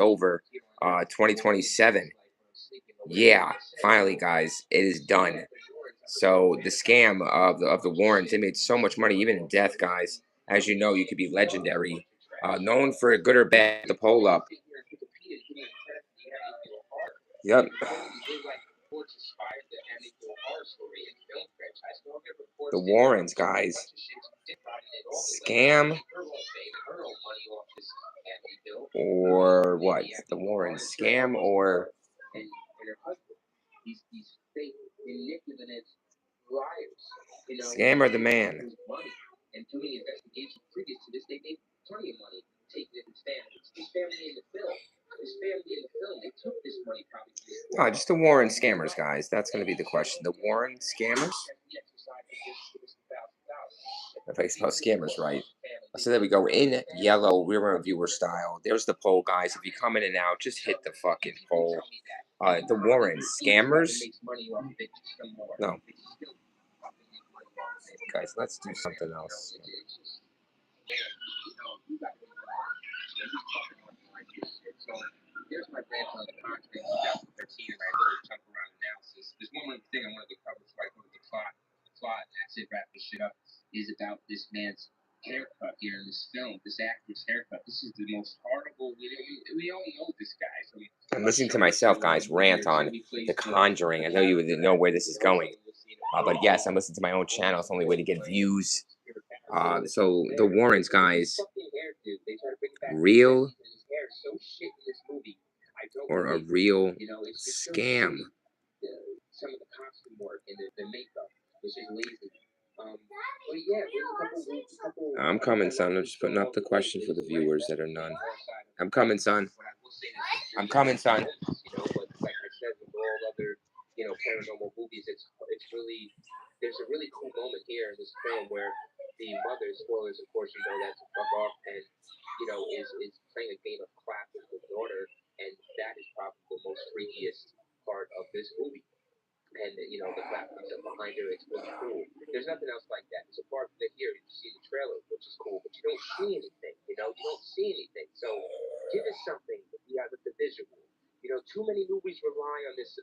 over 2027. Yeah, finally, guys, it is done. So the scam of the Warrens, they made so much money, even in death, guys. As you know, you could be legendary, known for good or bad. The poll up. Yep. The Warrens, guys. Scam or what? The Warrens scam or scam or the man? Oh, just the Warren scammers, guys. That's going to be the question. The Warren scammers? If I spell scammers right. So there we go. In yellow, we're viewer style. There's the poll, guys. If you come in and out, just hit the fucking poll. The Warren scammers? No. Guys, let's do something else. Here's my rant on the contract 2013, and I really jump around analysis. There's one more thing I wanted to cover before I go to the plot. The plot, and that's it, wrap this shit up, is about this man's haircut here in this film, this actor's haircut. This is the most horrible. We all know this guy. So I'm listening to myself, guys, rant on The Conjuring. I know you would know where this is going. But yes, I'm listening to my own channel. It's the only way to get views. So the Warrens, guys, real or a real scam? I'm coming, son. I'm just putting up the question for the viewers that are none. I'm coming, son. I'm coming, son. Paranormal movies, it's really, there's a really cool moment here in this film where the mother, spoilers, of course, you know that to fuck off, and is playing a game of clap with her daughter, and that is probably the most freakiest part of this movie. And the clap comes up behind her. It's really cool. There's nothing else like that. There's a part that here you see the trailer, which is cool, but you don't see anything. You don't see anything. So give us something with the visual. Too many movies rely on this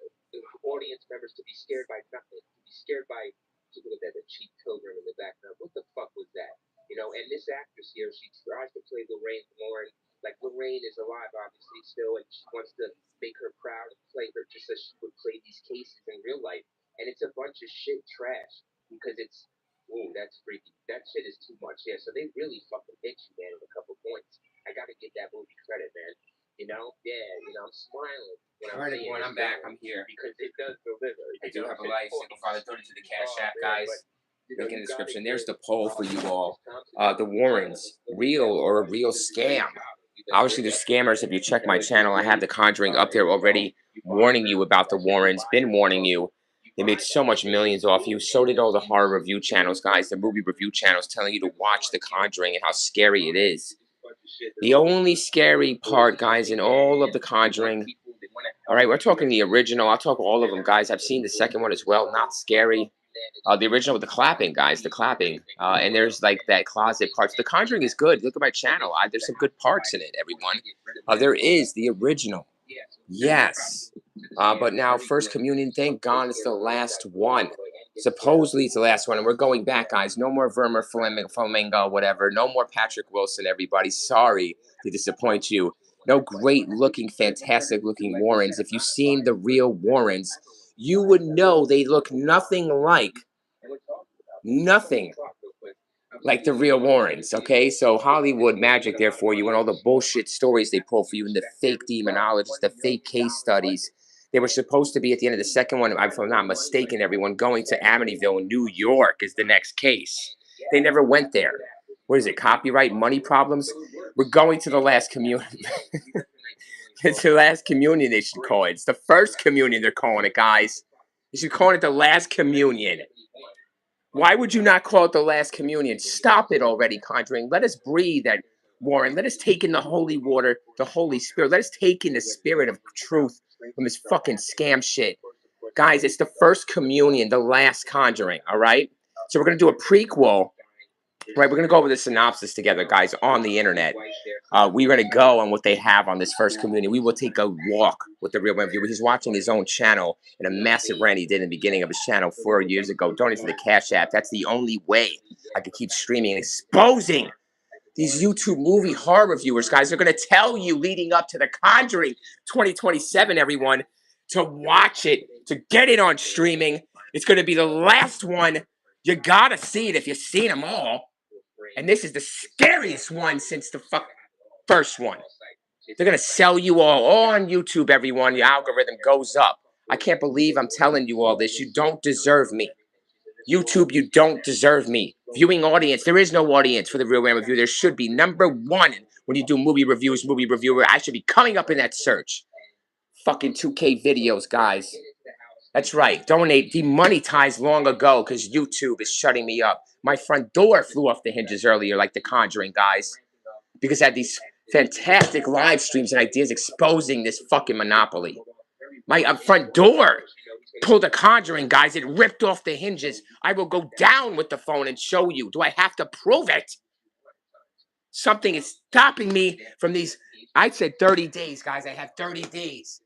audience members to be scared by nothing, to be scared by, look at that, the cheap pilgrim in the background. What the fuck was that? And this actress here, she tries to play Lorraine Warren. Like, Lorraine is alive, obviously, still, and she wants to make her proud and play her just as she would play these cases in real life. And it's a bunch of shit trash because it's, ooh, that's freaky. That shit is too much. Yeah, so they really fucking hit you, man, with a couple points. I gotta give that movie credit, man. I'm smiling when I'm saying when I'm back, I'm here. Because it does deliver. I do have a life. Single father, 30 to the Cash App, guys. Link in the description. There's the poll for you all. The Warrens, real or a real scam? Obviously, there's scammers. If you check my channel, I have The Conjuring up there already, warning you about the Warrens. Been warning you. They made so much millions off you. So did all the horror review channels, guys. The movie review channels telling you to watch The Conjuring and how scary it is. The only scary part, guys, in all of The Conjuring. All right, we're talking the original. I'll talk all of them, guys. I've seen the second one as well. Not scary. The original with the clapping, guys, the clapping. And there's like that closet parts. The Conjuring is good. Look at my channel. There's some good parts in it, everyone. There is the original. Yes. But now First Communion, thank God it's the last one. Supposedly it's the last one. And we're going back, guys. No more Vermeer, Flamingo, whatever. No more Patrick Wilson, everybody. Sorry to disappoint you. No great-looking, fantastic-looking Warrens. If you've seen the real Warrens, you would know they look nothing like the real Warrens, okay? So Hollywood magic there for you and all the bullshit stories they pull for you and the fake demonologists, the fake case studies. They were supposed to be at the end of the second one, if I'm not mistaken, everyone, going to Amityville in New York is the next case. They never went there. What is it, copyright, money problems? We're going to the last communion. It's the last communion they should call it. It's the first communion they're calling it, guys. They should call it the last communion. Why would you not call it the last communion? Stop it already, Conjuring. Let us breathe that, Warren. Let us take in the holy water, the Holy Spirit. Let us take in the spirit of truth from this fucking scam shit. Guys, it's the first communion, the last Conjuring, all right? So we're going to do a prequel Right, we're going to go over the synopsis together, guys, on the internet. We're going to go on what they have on this first community. We will take a walk with the real man viewer. He's watching his own channel and a massive rant he did in the beginning of his channel 4 years ago. Donate to the Cash App. That's the only way I can keep streaming and exposing these YouTube movie horror reviewers, guys. They're going to tell you leading up to The Conjuring 2027, everyone, to watch it, to get it on streaming. It's going to be the last one. You got to see it if you've seen them all. And this is the scariest one since the first one. They're going to sell you all on YouTube, everyone. Your algorithm goes up. I can't believe I'm telling you all this. You don't deserve me. YouTube, you don't deserve me. Viewing audience, there is no audience for the Real Man Review. There should be. Number one, when you do movie reviews, movie reviewer, I should be coming up in that search. Fucking 2K videos, guys. That's right. Donate. Demonetized long ago because YouTube is shutting me up. My front door flew off the hinges earlier, like The Conjuring, guys. Because I had these fantastic live streams and ideas exposing this fucking monopoly. My front door pulled a Conjuring, guys. It ripped off the hinges. I will go down with the phone and show you. Do I have to prove it? Something is stopping me from these. I said 30 days, guys. I have 30 days.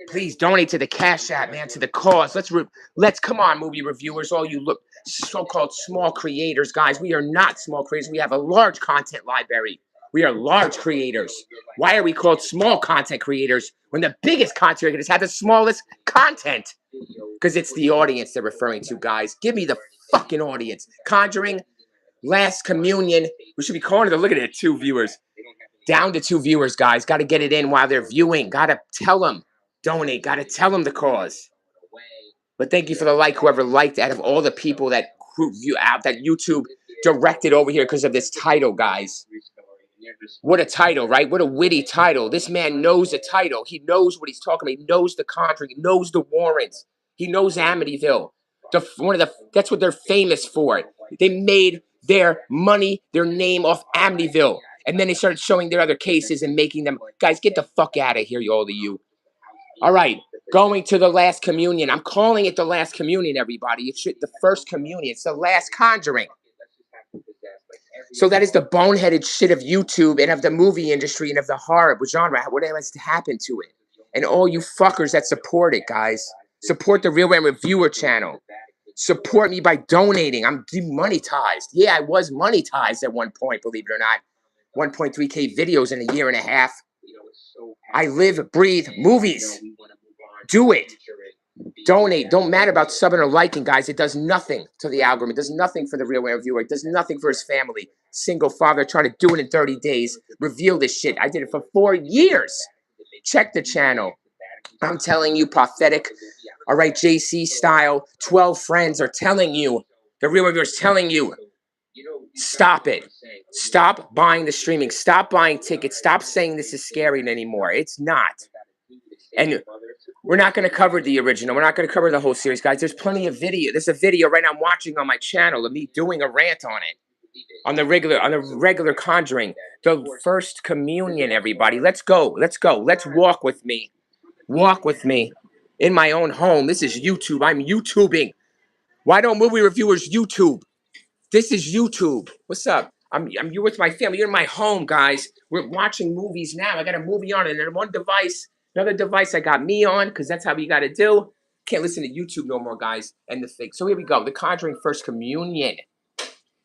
Please donate to the Cash App, man, to the cause. Let's come on, movie reviewers, all you look so-called small creators, guys. We are not small creators. We have a large content library. We are large creators. Why are we called small content creators when the biggest content creators have the smallest content? Because it's the audience they're referring to, guys. Give me the fucking audience. Conjuring, Last Communion. We should be calling it. Look at it, 2 viewers. Down to 2 viewers, guys. Got to get it in while they're viewing. Got to tell them. Donate. Got to tell them the cause. But thank you for the like, whoever liked out of all the people that view out that YouTube directed over here because of this title, guys. What a title, right? What a witty title. This man knows the title. He knows what he's talking about. He knows The Conjuring. He knows the Warrens. He knows Amityville. That's what they're famous for. They made their money, their name off Amityville. And then they started showing their other cases and making them. Guys, get the fuck out of here, all of you. All right, going to the Last Communion. I'm calling it the Last Communion, everybody. It's the first communion. It's the last Conjuring. So that is the boneheaded shit of YouTube and of the movie industry and of the horror genre. What has happened to it? And all you fuckers that support it, guys. Support the Real Man Reviewer channel. Support me by donating. I'm demonetized. Yeah, I was monetized at one point, believe it or not. 1.3K videos in a year and a half. I live, breathe movies. Do it. Donate. Don't matter about subbing or liking, guys. It does nothing to the algorithm. It does nothing for the Real Man Reviewer. It does nothing for his family. Single father trying to do it in 30 days. Reveal this shit. I did it for 4 years. Check the channel. I'm telling you, prophetic. All right, JC style. 12 friends are telling you. The Real Man Reviewer is telling you. Stop it. Stop buying the streaming. Stop buying tickets. Stop saying this is scary anymore. It's not. And we're not going to cover the original. We're not going to cover the whole series, guys. There's plenty of video. There's a video right now I'm watching on my channel of me doing a rant on it. On the regular Conjuring. The first communion, everybody. Let's go. Let's go. Let's walk with me. Walk with me. In my own home. This is YouTube. I'm YouTubing. Why don't movie reviewers YouTube? This is YouTube. What's up? You're with my family. You're in my home, guys. We're watching movies now. I got a movie on, and then one device, another device I got me on, because that's how we got to do. Can't listen to YouTube no more, guys. And the thing. So here we go. The Conjuring First Communion.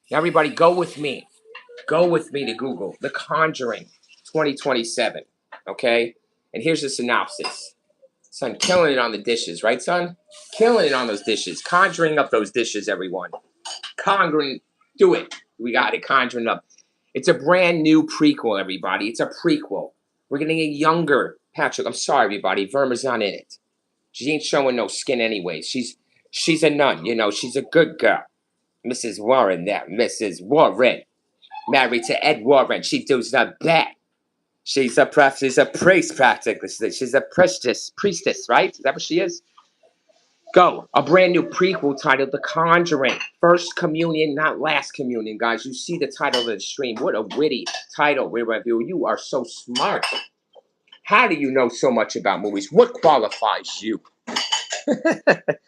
Now, everybody, go with me. Go with me to Google. The Conjuring 2027. Okay? And here's the synopsis. Son, killing it on the dishes, right, son? Killing it on those dishes. Conjuring up those dishes, everyone. Conjuring, do it. We got it. Conjuring up. It's a brand new prequel, everybody. It's a prequel. We're getting a younger Patrick. I'm sorry, everybody. Verma's not in it. She ain't showing no skin anyway. She's a nun, you know. She's a good girl. Mrs. Warren, that Mrs. Warren. Married to Ed Warren. She does the best. She's a priest, practically. She's a priestess, right? Is that what she is? Go. A brand new prequel titled The Conjuring. First Communion, not Last Communion, guys. You see the title of the stream. What a witty title, Real Review. You are so smart. How do you know so much about movies? What qualifies you?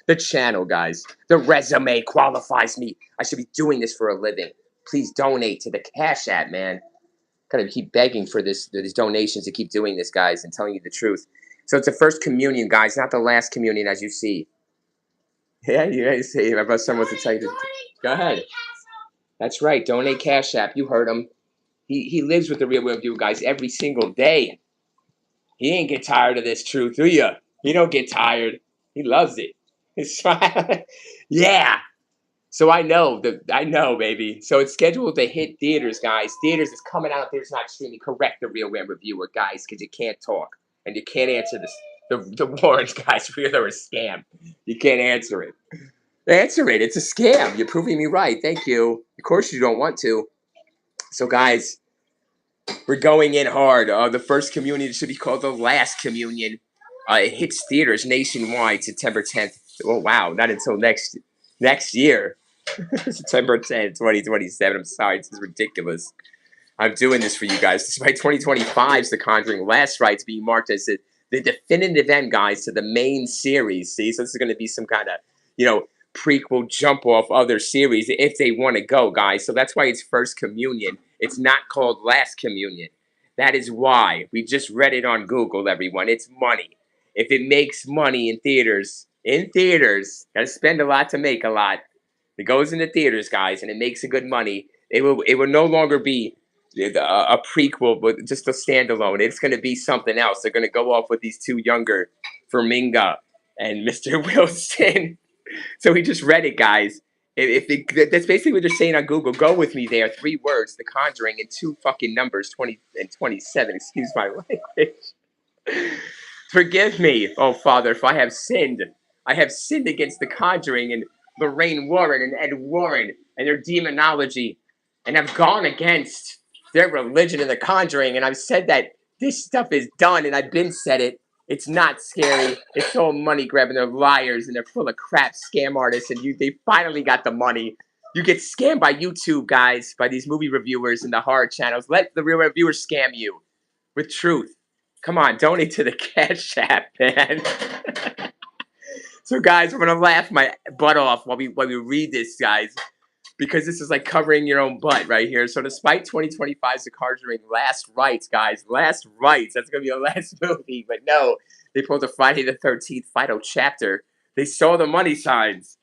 The channel, guys. The resume qualifies me. I should be doing this for a living. please donate to the Cash App, man. Gotta keep begging for these donations to keep doing this, guys, and telling you the truth. So it's the first communion, guys, not the last communion, as you see. Yeah, you guys see. My brother someone wants to tell you. Go ahead. That's right. Donate Cash App. You heard him. He lives with the Real Review, guys, every single day. He ain't get tired of this truth, do you? He don't get tired. He loves it. It's fine. Yeah. So I know, baby. So it's scheduled to hit theaters, guys. Theaters is coming out. Theaters not streaming. Correct the Real Wham Reviewer, guys, because you can't talk and you can't answer this. The warrants, guys, they're a scam. You can't answer it. Answer it. It's a scam. You're proving me right. Thank you. Of course you don't want to. So, guys, we're going in hard. The first communion should be called the last communion. It hits theaters nationwide September 10th. Oh, wow. Not until next year. September 10th, 2027. I'm sorry. This is ridiculous. I'm doing this for you guys. Despite 2025's The Conjuring Last Rites being marked as the definitive end, guys, to the main series. See, so this is going to be some kind of, prequel jump off other series if they want to go, guys. So that's why it's First Communion. It's not called Last Communion. That is why. We just read it on Google, everyone. It's money. If it makes money in theaters, gotta spend a lot to make a lot. It goes into theaters, guys, and it makes a good money. It will no longer be a prequel, but just a standalone. It's going to be something else. They're going to go off with these two younger, Ferminga and Mr. Wilson. So we just read it, guys. That's basically what they're saying on Google. Go with me there. 3 words, The Conjuring, and 2 fucking numbers, 20 and 27. Excuse my language. Forgive me, oh Father, if I have sinned. I have sinned against The Conjuring and Lorraine Warren and Ed Warren and their demonology, and I've gone against their religion and The Conjuring, and I've said that this stuff is done, and I've been said it. It's not scary. It's all money grabbing. They're liars, and they're full of crap scam artists, and they finally got the money. You get scammed by YouTube, guys, by these movie reviewers and the horror channels. Let the real reviewers scam you with truth. Come on, donate to the Cash App, man. So, guys, I'm gonna laugh my butt off while we read this, guys, because this is like covering your own butt right here. So, despite 2025's The Conjuring Last Rites, guys, Last Rites, that's gonna be the last movie, but no, they pulled a Friday the 13th final chapter. They saw the money signs.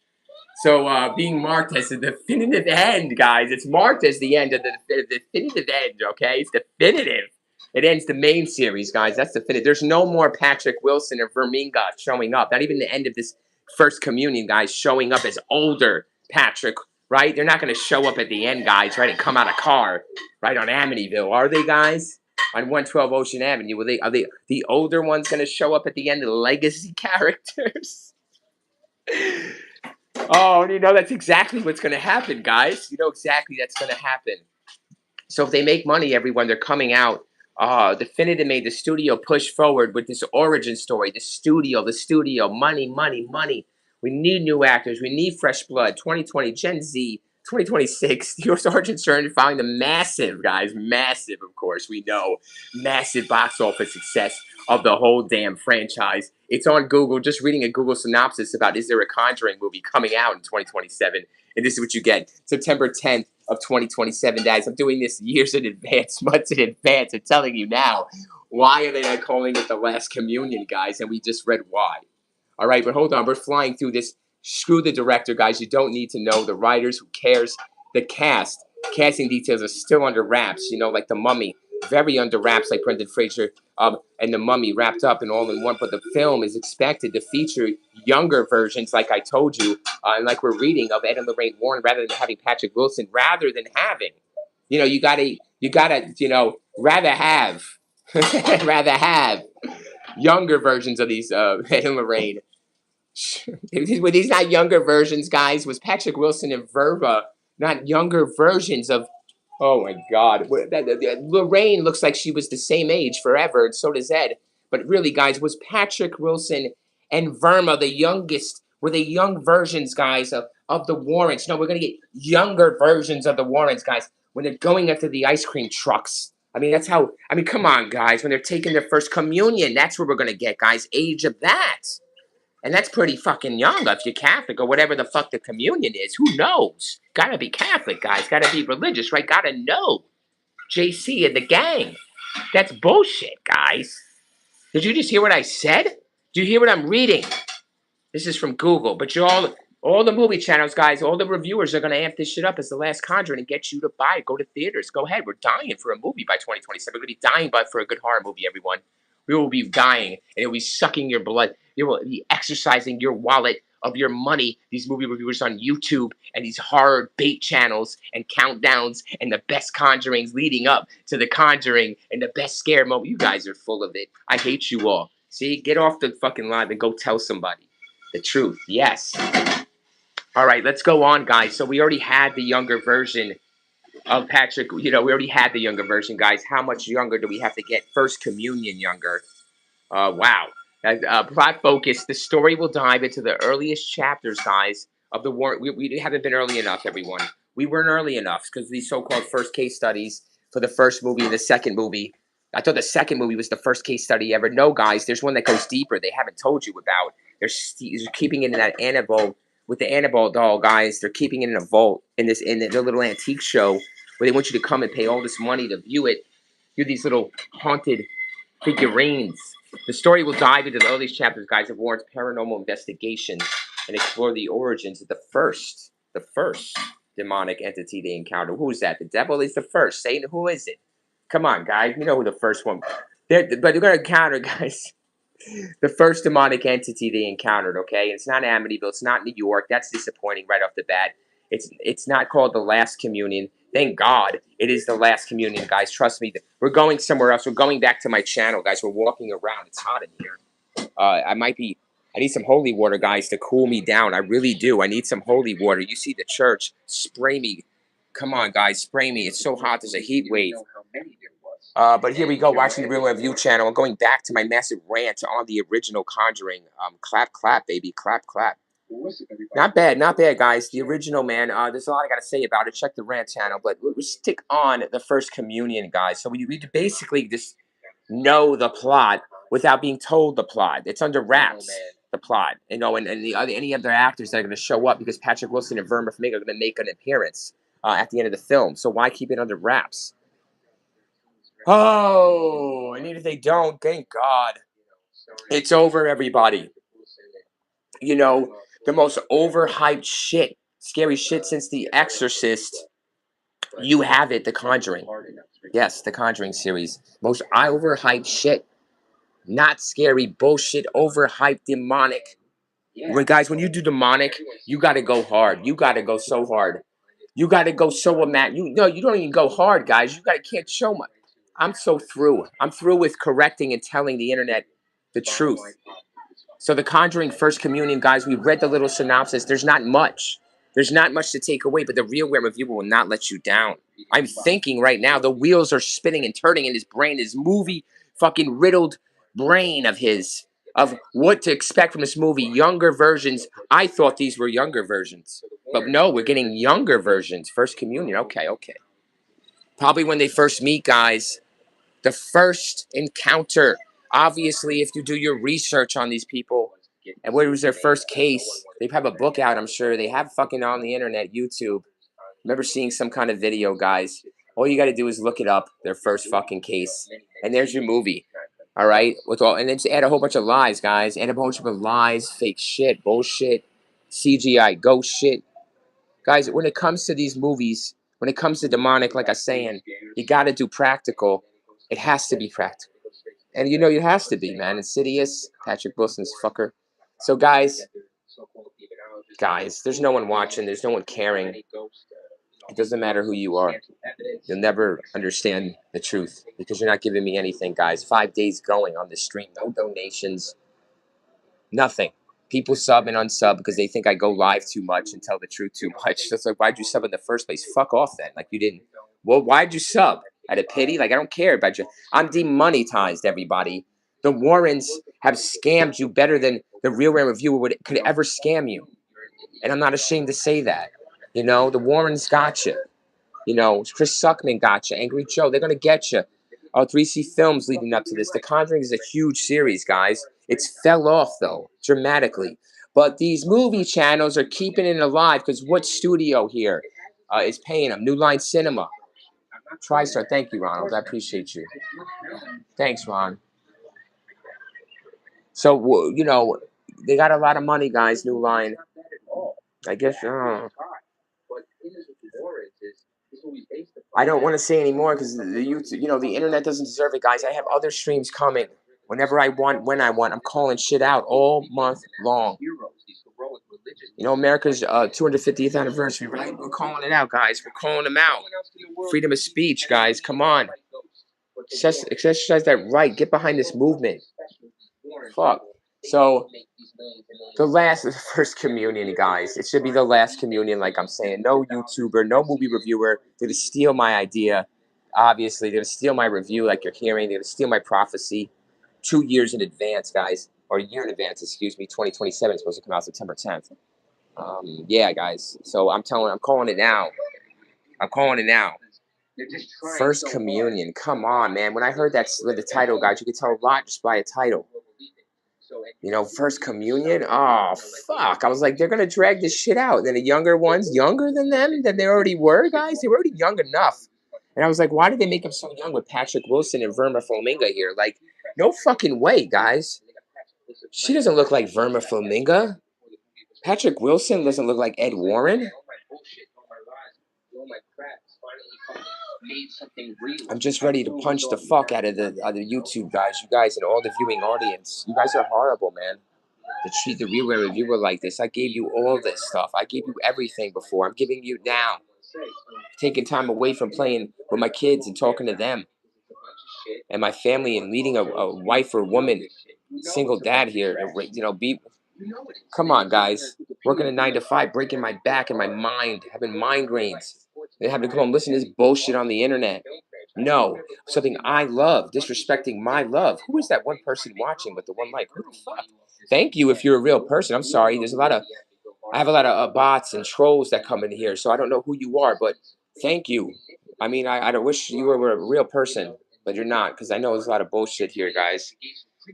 So, being marked as the definitive end, guys, it's marked as the end of the definitive end. Okay, it's definitive. It ends the main series, guys. That's definitive. There's no more Patrick Wilson or Verminga showing up. Not even the end of this First Communion, guys, showing up as older Patrick, right? They're not going to show up at the end, guys, right, and come out of car, right, on Amityville, are they, guys? On 112 Ocean Avenue, are they the older ones going to show up at the end, the legacy characters? Oh, you know that's exactly what's going to happen, guys. You know exactly that's going to happen. So if they make money, everyone, they're coming out. Definitive made the studio push forward with this origin story. The studio, money, money, money. We need new actors. We need fresh blood. 2020, Gen Z, 2026. The origin story following the massive, guys, massive, of course, we know, massive box office success of the whole damn franchise. It's on Google. Just reading a Google synopsis about is there a Conjuring movie coming out in 2027. And this is what you get. September 10th of 2027, guys. I'm doing this years in advance, months in advance. I'm telling you now. Why are they not calling it The Last Communion, guys? And we just read why. All right, but hold on. We're flying through this. Screw the director, guys. You don't need to know. The writers, who cares? The cast. Casting details are still under wraps, like The Mummy. Very under wraps, like Brendan Fraser and The Mummy wrapped up and all in one. But the film is expected to feature younger versions, like I told you, and like we're reading, of Ed and Lorraine Warren, rather than having Patrick Wilson, rather than having, you gotta, rather have, rather have younger versions of these Ed and Lorraine. Were these not younger versions, guys? Was Patrick Wilson and Verba not younger versions of? Oh my God! Lorraine looks like she was the same age forever, and so does Ed. But really, guys, was Patrick Wilson and Verma the youngest? Were they young versions, guys, of the Warrens? No, we're gonna get younger versions of the Warrens, guys, when they're going after the ice cream trucks. I mean, that's how. I mean, come on, guys. When they're taking their first communion, that's what we're gonna get, guys. Age of that. And that's pretty fucking young if you're Catholic or whatever the fuck the communion is. Who knows? Gotta be Catholic, guys. Gotta be religious, right? Gotta know. JC and the gang. That's bullshit, guys. Did you just hear what I said? Do you hear what I'm reading? This is from Google, but all the movie channels, guys, all the reviewers are going to amp this shit up as The Last Conjuring and get you to buy it. Go to theaters. Go ahead. We're dying for a movie by 2027. We're going to be dying but for a good horror movie, everyone. We will be dying, and it will be sucking your blood. It will be exercising your wallet of your money. These movie reviewers on YouTube and these horror bait channels and countdowns and the best conjurings leading up to the conjuring and the best scare moment. You guys are full of it. I hate you all. See, get off the fucking live and go tell somebody the truth. Yes. All right, let's go on, guys. So we already had the younger version of Patrick. You know, we already had the younger version, guys. How much younger do we have to get? First Communion younger. Wow. Plot focus. The story will dive into the earliest chapters, guys, of the war. We haven't been early enough, everyone. We weren't early enough because these so-called first case studies for the first movie and the second movie. I thought the second movie was the first case study ever. No, guys, there's one that goes deeper. They haven't told you about. They're keeping it in that Annabelle with the Annabelle doll, guys. They're keeping it in a vault in their little antique show where they want you to come and pay all this money to view it. View these little haunted figurines. The story will dive into the earliest chapters, guys, of Warren's paranormal investigations and explore the origins of the first demonic entity they encountered. Who is that? The devil is the first. Satan, who is it? Come on, guys. You know who the first one. But they're going to encounter, guys, the first demonic entity they encountered, okay? It's not Amityville. It's not New York. That's disappointing right off the bat. It's not called The Last Communion. Thank God it is The Last Communion, guys. Trust me. We're going somewhere else. We're going back to my channel, guys. We're walking around. It's hot in here. I need some holy water, guys, to cool me down. I really do. I need some holy water. You see the church. Spray me. Come on, guys. Spray me. It's so hot. There's a heat wave. But here we go, watching the Real Review channel. I'm going back to my massive rant on the original Conjuring. Clap, clap, baby. Clap, clap. Not bad, guys. The original, man. There's a lot I got to say about it. Check the rant channel. But we stick on the First Communion, guys. So we basically just know the plot without being told the plot. It's under wraps, the plot. You know, and any other actors that are going to show up because Patrick Wilson and Verma Farmiga are going to make an appearance at the end of the film. So why keep it under wraps? Oh, and even if they don't, thank God. It's over, everybody. You know, the most overhyped shit, scary shit since The Exorcist. You have it, The Conjuring. Yes, The Conjuring series. Most overhyped shit. Not scary, bullshit, overhyped, demonic. Guys, when you do demonic, you got to go hard. You got to go so hard. You got to go so you don't even go hard, guys. Can't show much. I'm so through. I'm through with correcting and telling the internet the truth. So The Conjuring First Communion, guys, we read the little synopsis. There's not much. There's not much to take away, but the Real Reviewer will not let you down. I'm thinking right now, the wheels are spinning and turning in his brain, his movie fucking riddled brain of his, of what to expect from this movie. Younger versions. I thought these were younger versions. But no, we're getting younger versions. First Communion. Okay. Probably when they first meet, guys. The first encounter. Obviously, if you do your research on these people, and what was their first case, they have a book out, I'm sure. They have fucking on the internet, YouTube. I remember seeing some kind of video, guys. All you got to do is look it up, their first fucking case. And there's your movie. All right? And then just add a whole bunch of lies, guys. Add a bunch of lies, fake shit, bullshit, CGI, ghost shit. Guys, when it comes to these movies, when it comes to demonic, like I'm saying, you got to do practical. It has to be practical. And you know it has to be, man. Insidious, Patrick Wilson's fucker. So, guys, there's no one watching. There's no one caring. It doesn't matter who you are. You'll never understand the truth because you're not giving me anything, guys. 5 days going on the stream. No donations. Nothing. People sub and unsub because they think I go live too much and tell the truth too much. That's like, why'd you sub in the first place? Fuck off then. Like, you didn't. Well, why'd you sub? Out of pity? Like, I don't care about you. I'm demonetized, everybody. The Warrens have scammed you better than the Real Reviewer could ever scam you. And I'm not ashamed to say that. You know, the Warrens got you. You know, Chris Suckman got you. Angry Joe, they're going to get you. 3C Films leading up to this. The Conjuring is a huge series, guys. It's fell off though, dramatically. But these movie channels are keeping it alive because what studio here is paying them? New Line Cinema. TriStar, thank you, Ronald. I appreciate you. Thanks, Ron. So, you know, they got a lot of money, guys, New Line. I guess, I don't want to say anymore because the YouTube, you know, the internet doesn't deserve it, guys. I have other streams coming whenever I want, when I want. I'm calling shit out all month long. You know, America's 250th anniversary, right? We're calling it out, guys. We're calling them out. Freedom of speech, guys. Come on. Exercise that right. Get behind this movement. Fuck. So, the first communion, guys. It should be the last communion, like I'm saying. No YouTuber, no movie reviewer. They're gonna steal my idea. Obviously, they're gonna steal my review, like you're hearing. They're gonna steal my prophecy 2 years in advance, guys. Or a year in advance, excuse me. 2027 is supposed to come out September 10th. Yeah, guys. So I'm calling it now. I'm calling it now. First communion. Come on, man. When I heard that with the title, guys, you could tell a lot just by a title. You know, first communion. Oh fuck! I was like, they're gonna drag this shit out. Then the younger ones, younger than them, than they already were, guys. They were already young enough. And I was like, why did they make them so young with Patrick Wilson and Verma Flaminga here? Like, no fucking way, guys. She doesn't look like Verma Flaminga. Patrick Wilson doesn't look like Ed Warren. I'm just ready to punch the fuck out of the YouTube guys. You guys and all the viewing audience. You guys are horrible, man. To treat the real reviewer like this. I gave you all this stuff. I gave you everything before. I'm giving you now. Taking time away from playing with my kids and talking to them. And my family and leading a wife or woman, single dad here. You know, come on, guys. Working a 9 to 5, breaking my back and my mind, having migraines. They have to come and listen to this bullshit on the internet. No, something I love, disrespecting my love. Who is that one person watching with the one like? Who the fuck? Thank you if you're a real person. I'm sorry. I have a lot of bots and trolls that come in here, so I don't know who you are, but thank you. I mean, I wish you were a real person, but you're not, because I know there's a lot of bullshit here, guys.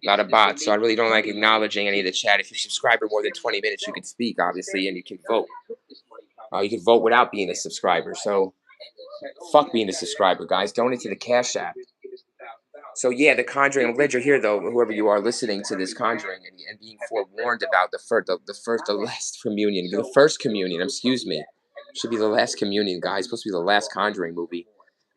A lot of bots, so I really don't like acknowledging any of the chat. If you subscribe for more than 20 minutes, you can speak, obviously, and you can vote. You can vote without being a subscriber, so fuck being a subscriber, guys. Donate to the Cash App. So yeah, the Conjuring. I'm glad you're here, though. Whoever you are listening to this Conjuring and being forewarned about the last communion, the first communion. Excuse me, should be the last communion, guys. Supposed to be the last Conjuring movie,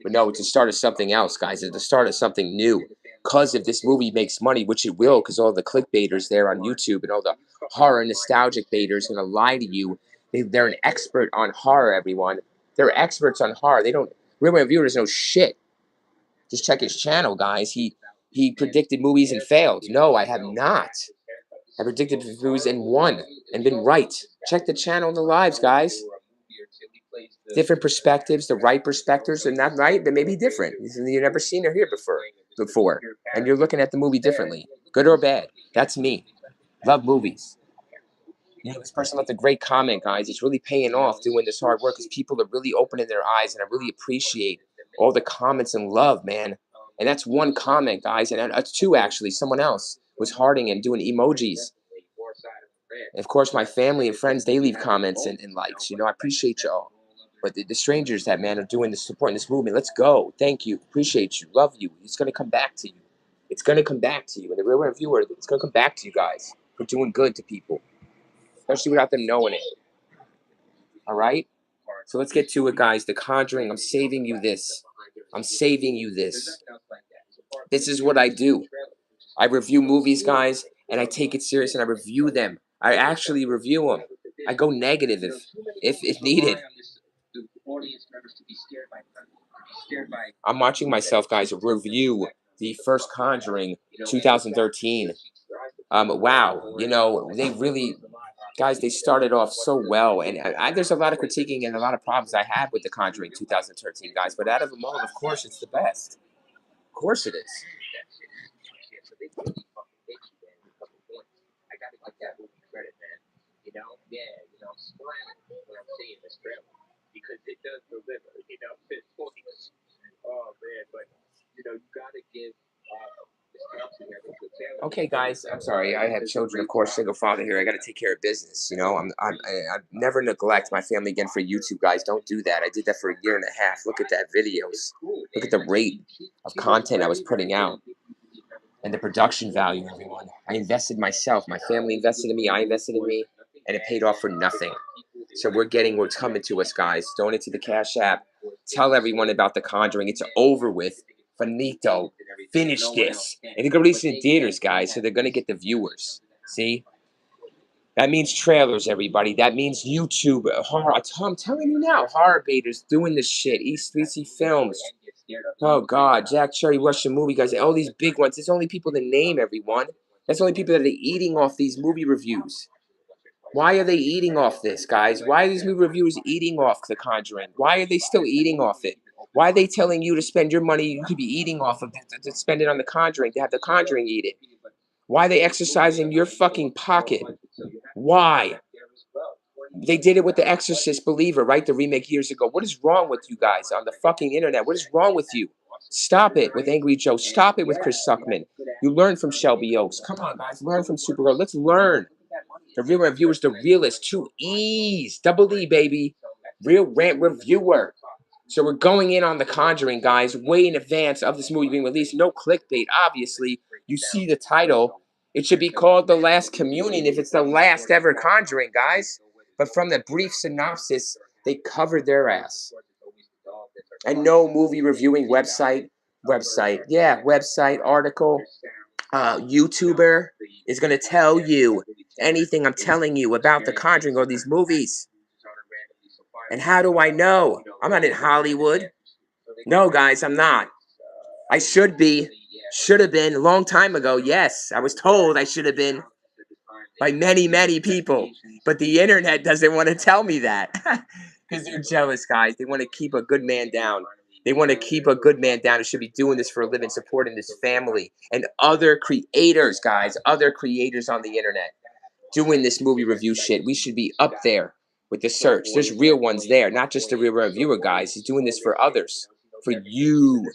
but no, it's the start of something else, guys. It's the start of something new. Because if this movie makes money, which it will, because all the clickbaiters there on YouTube and all the horror nostalgic baiters gonna lie to you. They're an expert on horror, everyone. They're experts on horror. They don't. Real reviewers know shit. Just check his channel, guys. He predicted movies and failed. No, I have not. I predicted movies and won and been right. Check the channel and the lives, guys. Different perspectives. The right perspectives are not right. They may be different. You've never seen or heard before, and you're looking at the movie differently, good or bad. That's me. Love movies. You know, this person left a great comment, guys. It's really paying off doing this hard work because people are really opening their eyes, and I really appreciate all the comments and love, man. And that's one comment, guys, and that's two, actually. Someone else was hearting and doing emojis. And of course, my family and friends, they leave comments and likes. You know, I appreciate y'all. But the strangers that, man, are doing this, supporting this movement, let's go. Thank you. Appreciate you. Love you. It's going to come back to you. It's going to come back to you. And the real reviewer, it's going to come back to you guys for doing good to people, especially without them knowing it. All right? So let's get to it, guys. The Conjuring. I'm saving you this. I'm saving you this. This is what I do. I review movies, guys, and I take it serious and I review them. I actually review them. I go negative if needed. I'm watching myself, guys, review the first Conjuring 2013. Wow, you know, they really, guys, they started off so well, and there's a lot of critiquing and a lot of problems I have with The Conjuring 2013, guys, but out of them all, of course, it's the best. Of course it is. Okay, guys, I'm sorry. I have children, of course. Single father here. I got to take care of business. You know, I never neglect my family again for YouTube, guys. Don't do that. I did that for a year and a half. Look at that videos. Look at the rate of content I was putting out and the production value, everyone. I invested myself. My family invested in me. I invested in me, and it paid off for nothing. So we're getting what's coming to us, guys. Donate to the Cash App. Tell everyone about The Conjuring. It's over with. Finito. Finish this. And they're going to release it in theaters, guys, so they're going to get the viewers. See? That means trailers, everybody. That means YouTube. Horror. I'm telling you now, horror baiters doing this shit. East 3C Films. Oh, God. Jack Cherry Russian movie, guys. All these big ones. It's only people to name, everyone. That's only people that are eating off these movie reviews. Why are they eating off this, guys? Why are these movie reviewers eating off The Conjuring? Why are they still eating off it? Why are they telling you to spend your money you could be eating off of to spend it on The Conjuring, to have The Conjuring eat it? Why are they exercising your fucking pocket? Why? They did it with The Exorcist Believer, right? The remake years ago. What is wrong with you guys on the fucking internet? What is wrong with you? Stop it with Angry Joe. Stop it with Chris Suckman. You learn from Shelby Oaks. Come on, guys. Learn from Supergirl. Let's learn. The Real Reviewer is the realest. 2 E's. Double E, baby. Real Rant Reviewer. So we're going in on The Conjuring, guys, way in advance of this movie being released. No clickbait, obviously. You see the title. It should be called The Last Communion if it's the last ever Conjuring, guys. But from the brief synopsis, they covered their ass. And no movie reviewing website, article, YouTuber is going to tell you anything I'm telling you about The Conjuring or these movies. And how do I know? I'm not in Hollywood. No, guys, I'm not. I should be. Should have been a long time ago. Yes, I was told I should have been by many, many people. But the internet doesn't want to tell me that. Because they're jealous, guys. They want to keep a good man down. They want to keep a good man down who should be doing this for a living, supporting this family and other creators, guys, other creators on the internet doing this movie review shit. We should be up there with the search. There's real ones there, not just the real reviewer, guys. He's doing this for others, for you.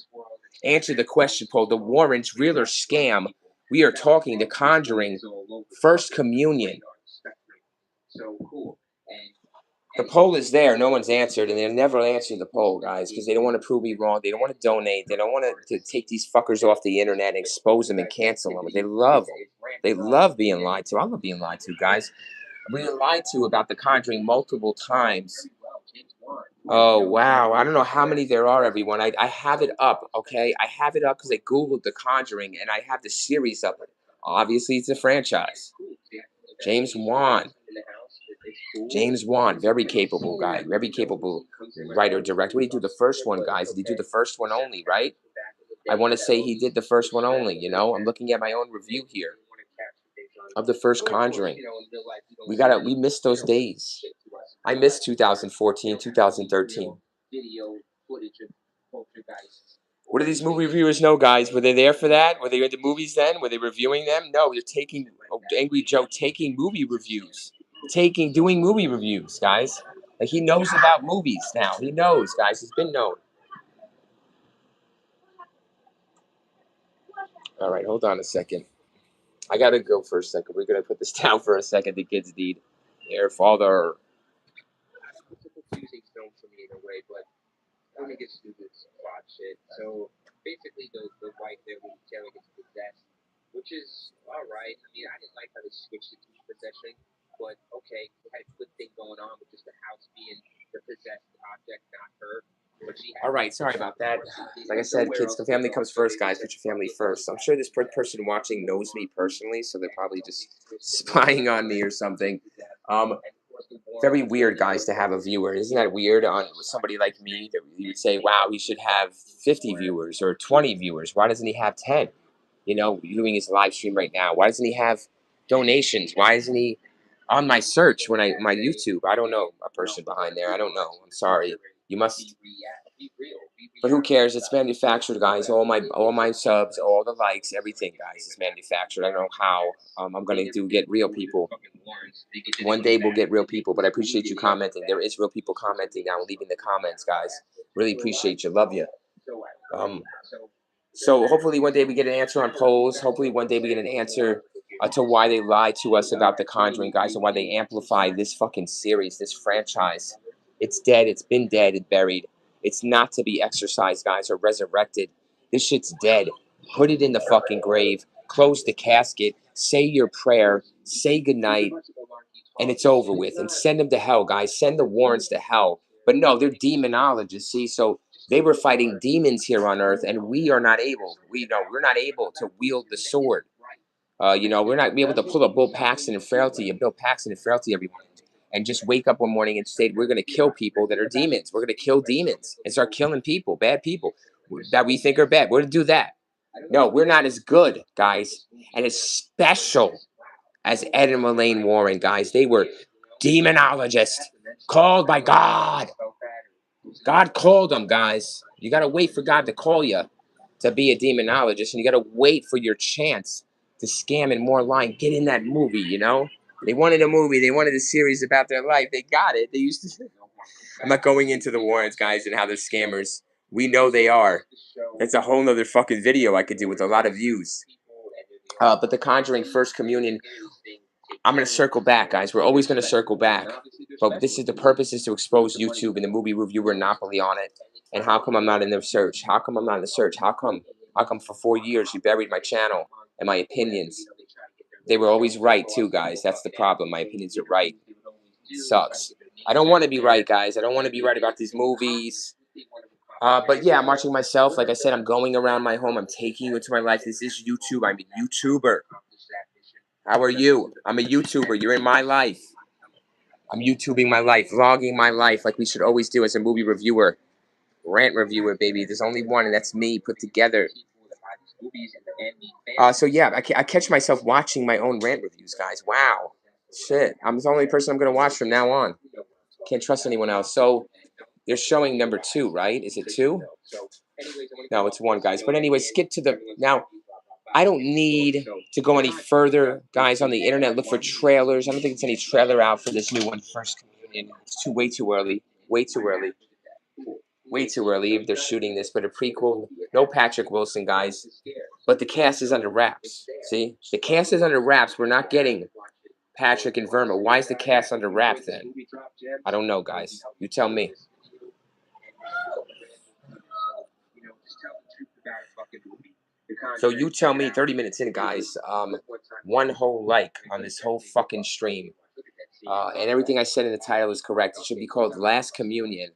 Answer the question poll. The Warrens, real or scam? We are talking The Conjuring, First Communion. The poll is there. No one's answered, and they'll never answer the poll, guys, because they don't want to prove me wrong. They don't want to donate. They don't want to take these fuckers off the internet and expose them and cancel them. They love them. They love being lied to. I love being lied to, guys. I've been lied to about The Conjuring multiple times. Oh, wow. I don't know how many there are, everyone. I have it up, okay? I have it up because I Googled The Conjuring, and I have the series of it. Obviously, it's a franchise. James Wan. James Wan, very capable guy, very capable writer, director. What did he do the first one, guys? Did he do the first one only, right? I want to say he did the first one only, you know? I'm looking at my own review here of the first Conjuring. We missed those days. I missed 2014, 2013. What do these movie reviewers know, guys? Were they there for that? Were they in the movies then? Were they reviewing them? No, they're taking, Angry Joe taking movie reviews. Doing movie reviews, guys. Like, he knows about movies now. He knows, guys. He's been known. All right, hold on a second. I gotta go for a second. We're gonna put this down for a second. The kids need their father. It's a confusing film for me in a way, but let me get to this plot shit. So basically, the wife there, Lily Taylor, gets possessed, which is all right. I mean, I didn't like how they switched it to possession, but okay, they had a good thing going on with just the house being the possessed object, not her. All right, sorry about that. Like I said, kids, the family comes first, guys. Put your family first. I'm sure this person watching knows me personally, so they're probably just spying on me or something. Very weird, guys, to have a viewer. Isn't that weird on somebody like me that you would say, wow, he should have 50 viewers or 20 viewers. Why doesn't he have 10? You know, doing his live stream right now. Why doesn't he have donations? Why isn't he on my search when my YouTube? I don't know a person behind there. I don't know. I'm sorry. You must. But who cares? It's manufactured, guys. All my subs, all the likes, everything, guys, is manufactured. I don't know how. I'm gonna get real people. One day we'll get real people. But I appreciate you commenting. There is real people commenting now, leaving the comments, guys. Really appreciate you. Love you. So hopefully one day we get an answer on polls. Hopefully one day we get an answer to why they lied to us about The Conjuring, guys, and why they amplify this fucking series, this franchise. It's dead. It's been dead and buried. It's not to be exorcised, guys, or resurrected. This shit's dead. Put it in the fucking grave. Close the casket. Say your prayer. Say goodnight. And it's over with. And send them to hell, guys. Send the Warrens to hell. But no, they're demonologists, see? So they were fighting demons here on Earth, and we are not able. We're not able to wield the sword. We're not able to pull a Bill Paxton and Frailty, every morning, and just wake up one morning and say we're going to kill people that are demons. We're going to kill demons and start killing people, bad people that we think are bad. We're going to do that. No, we're not as good, guys, and as special as Ed and Elaine Warren, guys. They were demonologists called by God. God called them, guys. You got to wait for God to call you to be a demonologist, and you got to wait for your chance to scam and more line. Get in that movie, you know? They wanted a movie. They wanted a series about their life. They got it. They used to. I'm not going into the Warrens, guys, and how they're scammers. We know they are. It's a whole nother fucking video I could do with a lot of views. But The Conjuring First Communion, I'm going to circle back, guys. We're always going to circle back. But the purpose is to expose YouTube and the movie reviewer monopoly on it. And how come I'm not in the search? How come I'm not in the search? How come for 4 years you buried my channel and my opinions? They were always right, too, guys. That's the problem. My opinions are right. It sucks. I don't want to be right, guys. I don't want to be right about these movies. But yeah, I'm watching myself. Like I said, I'm going around my home. I'm taking you into my life. This is YouTube. I'm a YouTuber. How are you? I'm a YouTuber. You're in my life. I'm YouTubing my life, vlogging my life like we should always do as a movie reviewer. Rant reviewer, baby. There's only one, and that's me put together. So yeah, I catch myself watching my own rant reviews, guys. Wow. Shit. I'm the only person I'm going to watch from now on. Can't trust anyone else. So they're showing number 2, right? Is it 2? No, it's 1, guys. But anyway, skip to the... Now, I don't need to go any further, guys, on the internet. Look for trailers. I don't think it's any trailer out for this new one, First Communion. It's way too early. Way too early. Way too early if they're shooting this. But a prequel, no Patrick Wilson, guys. But the cast is under wraps. See? The cast is under wraps. We're not getting Patrick and Verma. Why is the cast under wraps then? I don't know, guys. You tell me. So you tell me, 30 minutes in, guys, one whole like on this whole fucking stream. And everything I said in the title is correct. It should be called Last Communion.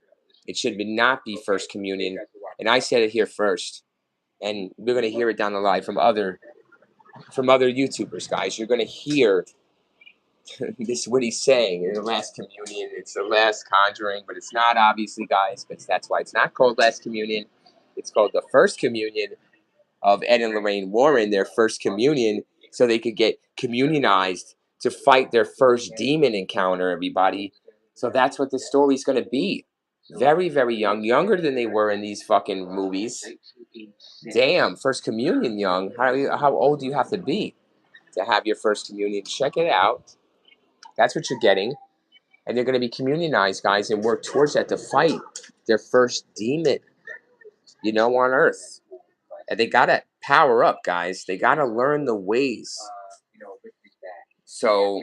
It should not be First Communion. And I said it here first. And we're going to hear it down the line from other YouTubers, guys. You're going to hear this what he's saying in the Last Communion. It's the Last Conjuring, but it's not, obviously, guys. But that's why it's not called Last Communion. It's called the First Communion of Ed and Lorraine Warren, their first communion, so they could get communionized to fight their first demon encounter, everybody. So that's what the story's going to be. Very, very young. Younger than they were in these fucking movies. Damn, first communion young. How old do you have to be to have your first communion? Check it out. That's what you're getting. And they're going to be communionized, guys, and work towards that to fight their first demon, on Earth. And they gotta power up, guys. They gotta learn the ways. So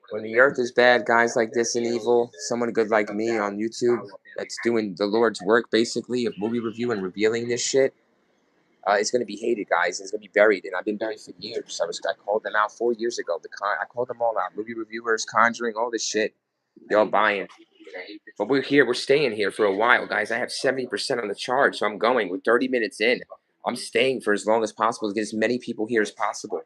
when the earth is bad, guys like this and evil, someone good like me on YouTube that's doing the Lord's work, basically, of movie review and revealing this shit, it's gonna be hated, guys. And it's gonna be buried. And I've been buried for years. I called them out 4 years ago. I called them all out. Movie reviewers, Conjuring, all this shit. They're all buying. But we're here. We're staying here for a while, guys. I have 70% on the charge, so I'm going. We're 30 minutes in. I'm staying for as long as possible to get as many people here as possible.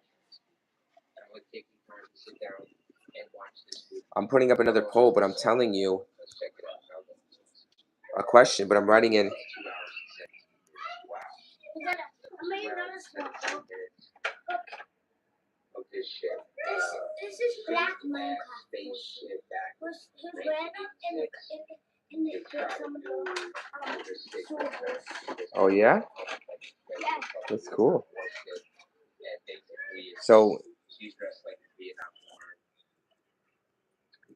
I'm putting up another poll, but I'm telling you a question, but I'm writing in. This is Black Minecraft. Who's Oh yeah? That's cool. So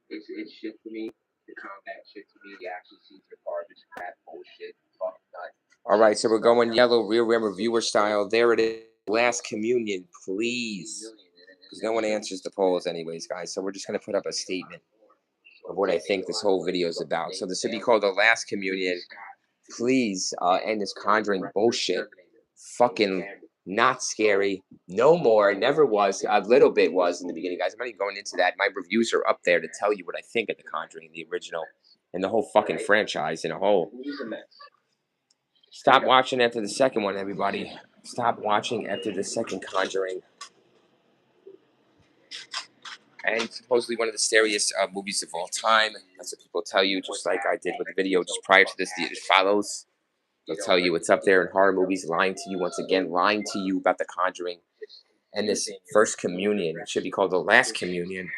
it's shit to me. the combat shit to me actually seems like garbage, crap, bullshit, fuck nut. All right, so we're going yellow rear rim reviewer style. There it is. Last communion, please. Because no one answers the polls anyways, guys. So we're just going to put up a statement of what I think this whole video is about. So this should be called The Last Communion. Please end this Conjuring bullshit. Fucking not scary. No more. Never was. A little bit was in the beginning, guys. I'm not even going into that. My reviews are up there to tell you what I think of The Conjuring, the original, and the whole fucking franchise in a whole. Stop watching after the second one, everybody. Stop watching after the second Conjuring. And supposedly one of the scariest movies of all time. That's what people tell you, just like I did with the video just prior to this. It follows. They'll tell you what's up there in horror movies, lying to you once again, lying to you about The Conjuring. And this first communion, it should be called The Last Communion.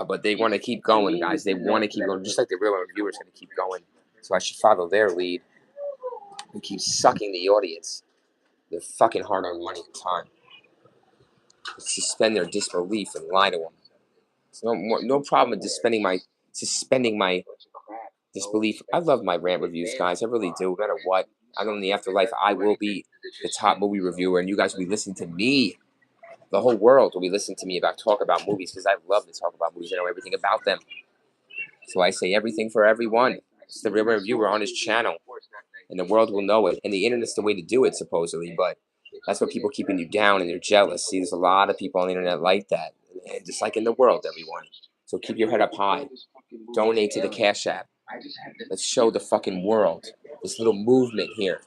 But they want to keep going, guys. They want to keep going, just like the real reviewers going to keep going. So I should follow their lead and keep sucking the audience. Their fucking hard-earned money and time. Suspend their disbelief and lie to them. No problem in suspending my disbelief. I love my rant reviews, guys. I really do. No matter what, I know in the afterlife I will be the top movie reviewer, and you guys will be listening to me. The whole world will be listening to me talk about movies because I love to talk about movies. I know everything about them. So I say everything for everyone. It's the real reviewer on his channel, and the world will know it. And the internet's the way to do it, supposedly, but that's what people keeping you down, and they're jealous. See, there's a lot of people on the internet like that, and just like in the world, everyone. So keep your head up high. Donate to the Cash App. Let's show the fucking world this little movement here.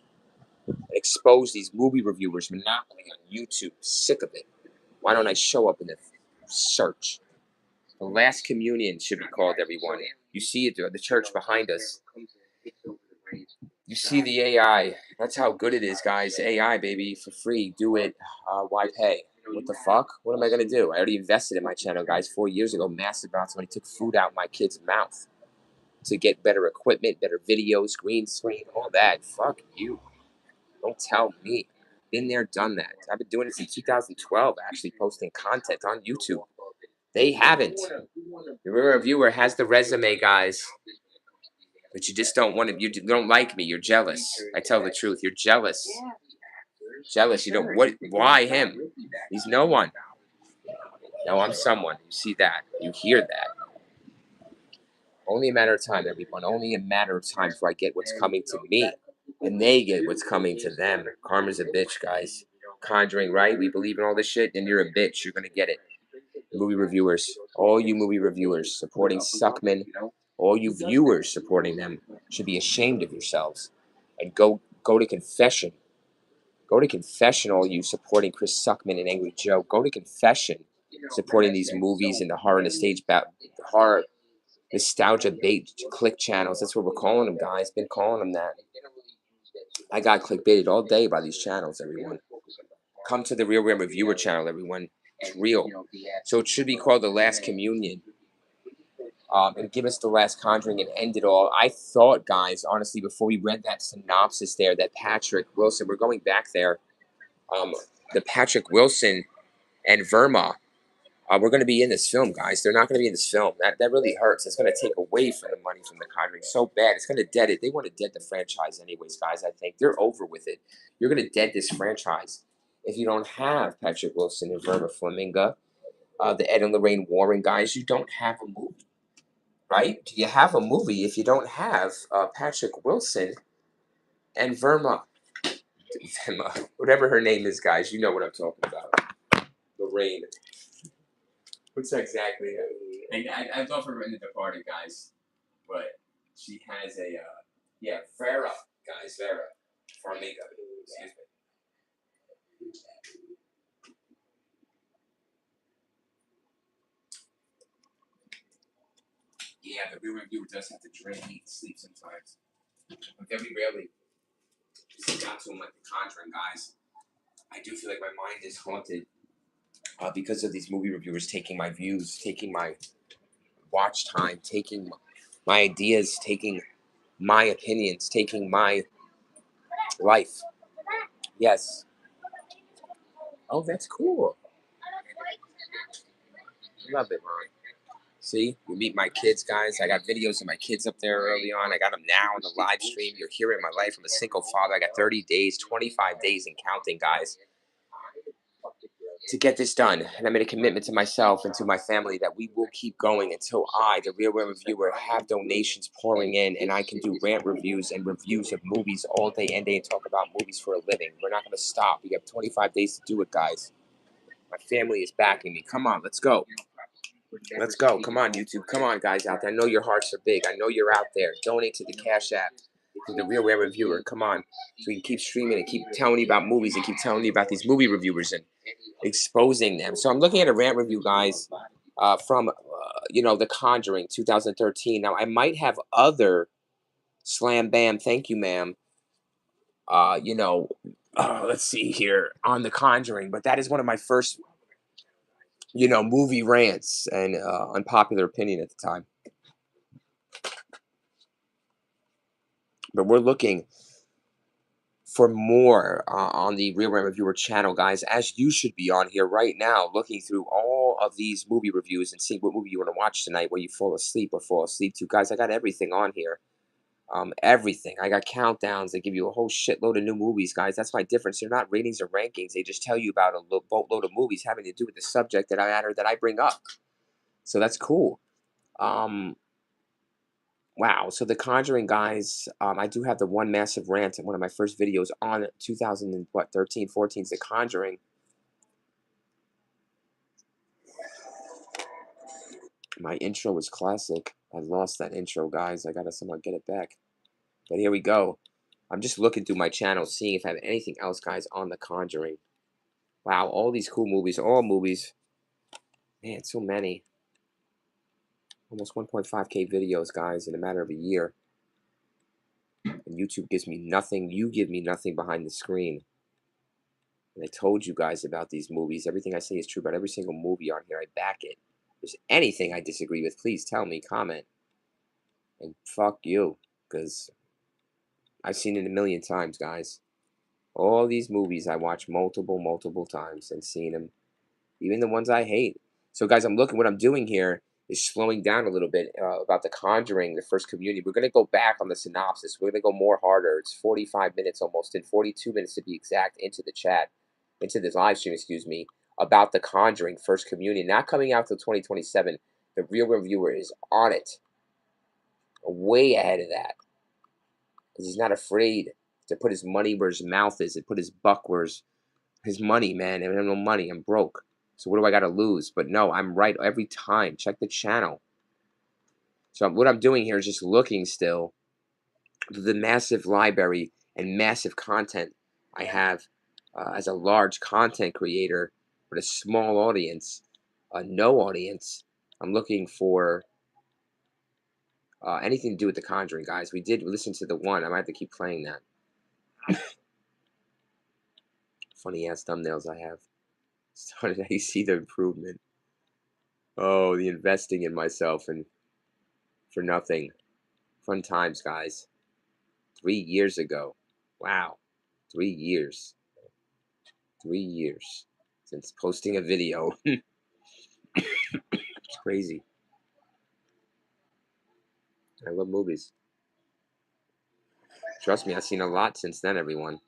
Expose these movie reviewers' monopoly on YouTube. Sick of it. Why don't I show up in the search? The Last Communion should be called, everyone. You see it, the church behind us. You see the AI. That's how good it is, guys. AI, baby, for free. Do it. Why pay? What the fuck? What am I going to do? I already invested in my channel, guys, 4 years ago. Massive amounts of money. Took food out my kid's mouth to get better equipment, better videos, green screen, all that. Fuck you. Don't tell me. Been there, done that. I've been doing it since 2012, actually posting content on YouTube. They haven't. The real reviewer has the resume, guys. But you just don't want to. You don't like me. You're jealous. I tell the truth. You're jealous. Jealous. You don't. What? Why him? He's no one. No, I'm someone. You see that. You hear that. Only a matter of time, everyone. Only a matter of time before I get what's coming to me. And they get what's coming to them. Karma's a bitch, guys. Conjuring, right? We believe in all this shit, then you're a bitch. You're going to get it. Movie reviewers. All you movie reviewers supporting Suckman. All you viewers supporting them should be ashamed of yourselves. And go to confession. Go to confession, all you supporting Chris Suckman and Angry Joe. Go to confession supporting these movies and the horror and the stage horror nostalgia bait click channels. That's what we're calling them, guys. Been calling them that. I got clickbaited all day by these channels, everyone. Come to the Real Rim Reviewer channel, everyone. It's real. So it should be called The Last Communion. And give us the last Conjuring and end it all. I thought, guys, honestly, before we read that synopsis there, that Patrick Wilson, we're going back there, the Patrick Wilson and Verma, we're going to be in this film, guys. They're not going to be in this film. That really hurts. It's going to take away from the money from The Conjuring so bad. It's going to dead it. They want to dead the franchise anyways, guys, I think. They're over with it. You're going to dead this franchise if you don't have Patrick Wilson and Verma Flaminga, the Ed and Lorraine Warren guys. You don't have a movie, right? Do you have a movie if you don't have Patrick Wilson and Verma, whatever her name is, guys? You know what I'm talking about. Lorraine. What's exactly? I love her in The Departed, guys, but she has a Vera, guys, Vera Farmiga. Excuse me. Yeah, the real reviewer does have to drink, eat, and sleep sometimes, but very rarely sit down to him like The Conjuring, guys. I do feel like my mind is haunted because of these movie reviewers taking my views, taking my watch time, taking my ideas, taking my opinions, taking my life. Yes. Oh, that's cool. Love it, Ron. See, you meet my kids, guys. I got videos of my kids up there early on. I got them now on the live stream. You're hearing my life. I'm a single father. I got 30 days, 25 days and counting, guys, to get this done. And I made a commitment to myself and to my family that we will keep going until I, the Real Rare Reviewer, have donations pouring in and I can do rant reviews and reviews of movies all day and day and talk about movies for a living. We're not going to stop. We have 25 days to do it, guys. My family is backing me. Come on, let's go. Let's go. Come on, YouTube. Come on, guys out there. I know your hearts are big. I know you're out there. Donate to the Cash App, to the Real Rare Reviewer. Come on. So we can keep streaming and keep telling you about movies and keep telling you about these movie reviewers and exposing them. So I'm looking at a rant review, guys, from, The Conjuring 2013. Now, I might have other Slam Bam, thank you, ma'am, let's see here, on The Conjuring. But that is one of my first movie rants and unpopular opinion at the time. But we're looking for more on the Real Rant Reviewer channel, guys, as you should be on here right now, looking through all of these movie reviews and seeing what movie you want to watch tonight when you fall asleep or fall asleep to. Guys, I got everything on here. Everything. I got countdowns that give you a whole shitload of new movies, guys. That's my difference. They're not ratings or rankings. They just tell you about a boatload of movies having to do with the subject that I bring up. So that's cool. Wow. So The Conjuring, guys, I do have the one massive rant in one of my first videos on 2013, 14's The Conjuring. My intro was classic. I lost that intro, guys. I gotta somehow get it back. But here we go. I'm just looking through my channel, seeing if I have anything else, guys, on The Conjuring. Wow, all these cool movies, all movies. Man, so many. Almost 1.5K videos, guys, in a matter of a year. And YouTube gives me nothing. You give me nothing behind the screen. And I told you guys about these movies. Everything I say is true about every single movie on here. I back it. If there's anything I disagree with, please tell me, comment. And fuck you, because I've seen it a million times, guys. All these movies I watch multiple times and seen them. Even the ones I hate. So, guys, I'm looking. What I'm doing here is slowing down a little bit about The Conjuring, the first community. We're going to go back on the synopsis. We're going to go more harder. It's 45 minutes almost, and 42 minutes to be exact, into the chat, into this live stream, excuse me, about The Conjuring, first community. Not coming out till 2027. The Real Reviewer is on it. Way ahead of that. Because he's not afraid to put his money where his mouth is and put his buck where his money, man. I have no money. I'm broke. So what do I got to lose? But no, I'm right every time. Check the channel. So what I'm doing here is just looking still at the massive library and massive content I have as a large content creator with a small audience, no audience. I'm looking for anything to do with The Conjuring, guys. We did listen to the one. I might have to keep playing that. Funny ass thumbnails I have. Started. You see the improvement. Oh, the investing in myself and for nothing. Fun times, guys. 3 years ago. Wow. 3 years. 3 years since posting a video. It's crazy. I love movies. Trust me, I've seen a lot since then, everyone.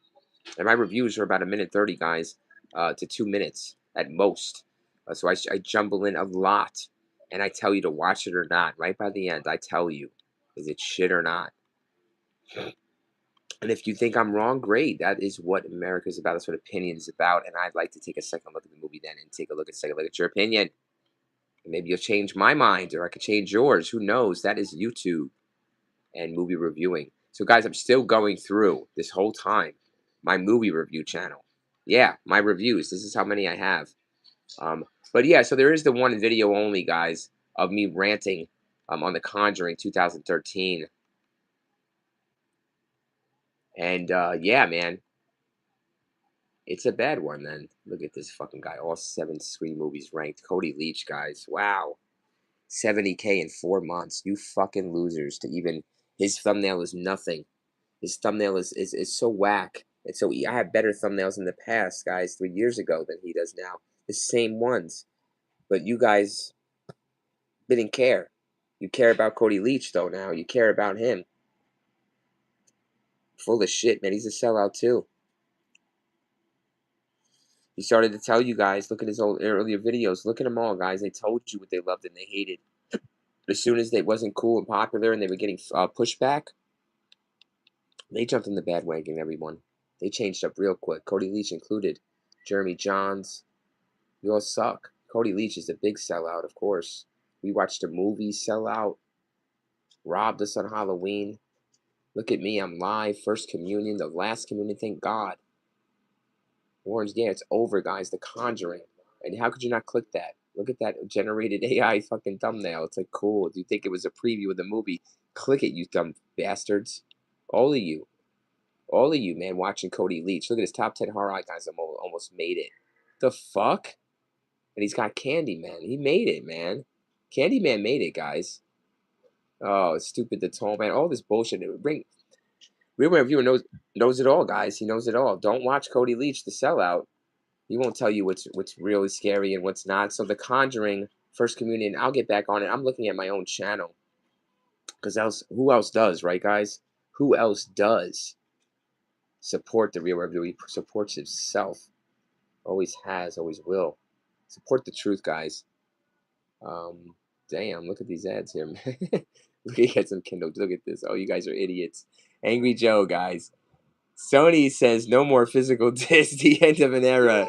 And my reviews are about 1:30, guys, to 2 minutes at most. So I jumble in a lot. And I tell you to watch it or not. Right by the end, I tell you, is it shit or not? And if you think I'm wrong, great. That is what America is about. That's what opinion is about. And I'd like to take a second look at the movie then and take a second look at your opinion. And maybe you'll change my mind or I could change yours. Who knows? That is YouTube and movie reviewing. So, guys, I'm still going through this whole time my movie review channel. Yeah, my reviews. This is how many I have. But yeah, so there is the one video only, guys, of me ranting on The Conjuring 2013. And yeah, man. It's a bad one, then. Look at this fucking guy. All 7 Scream movies ranked. Cody Leach, guys. Wow. 70K in 4 months. You fucking losers. To even... His thumbnail is nothing. His thumbnail is so whack. And so I have better thumbnails in the past, guys, 3 years ago than he does now. The same ones. But you guys... Didn't care. You care about Cody Leach, though, now. You care about him. Full of shit, man. He's a sellout, too. He started to tell you guys, look at his old earlier videos. Look at them all, guys. They told you what they loved and they hated. As soon as they wasn't cool and popular and they were getting pushback, they jumped in the bandwagon, everyone. They changed up real quick. Cody Leach included. Jeremy Johns. You all suck. Cody Leach is a big sellout, of course. We watched a movie sell out. Robbed us on Halloween. Look at me, I'm live. First communion, the last communion, thank God. Warrens, yeah, it's over, guys. The Conjuring. And how could you not click that? Look at that generated AI fucking thumbnail. It's like, cool. Do you think it was a preview of the movie? Click it, you dumb bastards. All of you. All of you, man, watching Cody Leach. Look at his top 10 horror guys. Almost made it. The fuck? And he's got Candyman. He made it, man. Candyman made it, guys. Oh, stupid the tall man. All this bullshit. Real Reviewer knows it all, guys. He knows it all. Don't watch Cody Leach, the sellout. He won't tell you what's really scary and what's not. So The Conjuring, First Communion, I'll get back on it. I'm looking at my own channel. Because who else does, right, guys? Who else does support the Real Reviewer? He supports himself. Always has, always will. Support the truth, guys. Damn, look at these ads here, man. Look at some Kindle. Look at this. Oh, you guys are idiots. Angry Joe, guys. Sony says no more physical disc. The end of an era.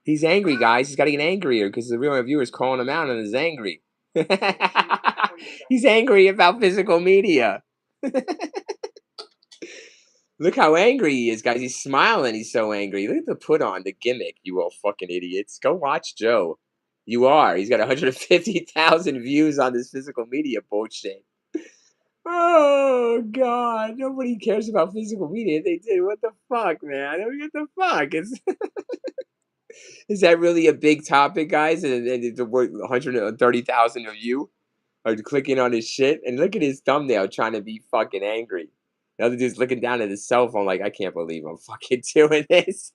He's angry, guys. He's got to get angrier because the Real Reviewer is calling him out and is angry. He's angry about physical media. Look how angry he is, guys. He's smiling. He's so angry. Look at the put on, the gimmick, you all fucking idiots. Go watch Joe. You are. He's got 150,000 views on this physical media bullshit. Oh, God. Nobody cares about physical media. They did. What the fuck, man? What the fuck? Is that really a big topic, guys? And the 130,000 of you are clicking on his shit? And look at his thumbnail trying to be fucking angry. The other dude's looking down at his cell phone like, I can't believe I'm fucking doing this.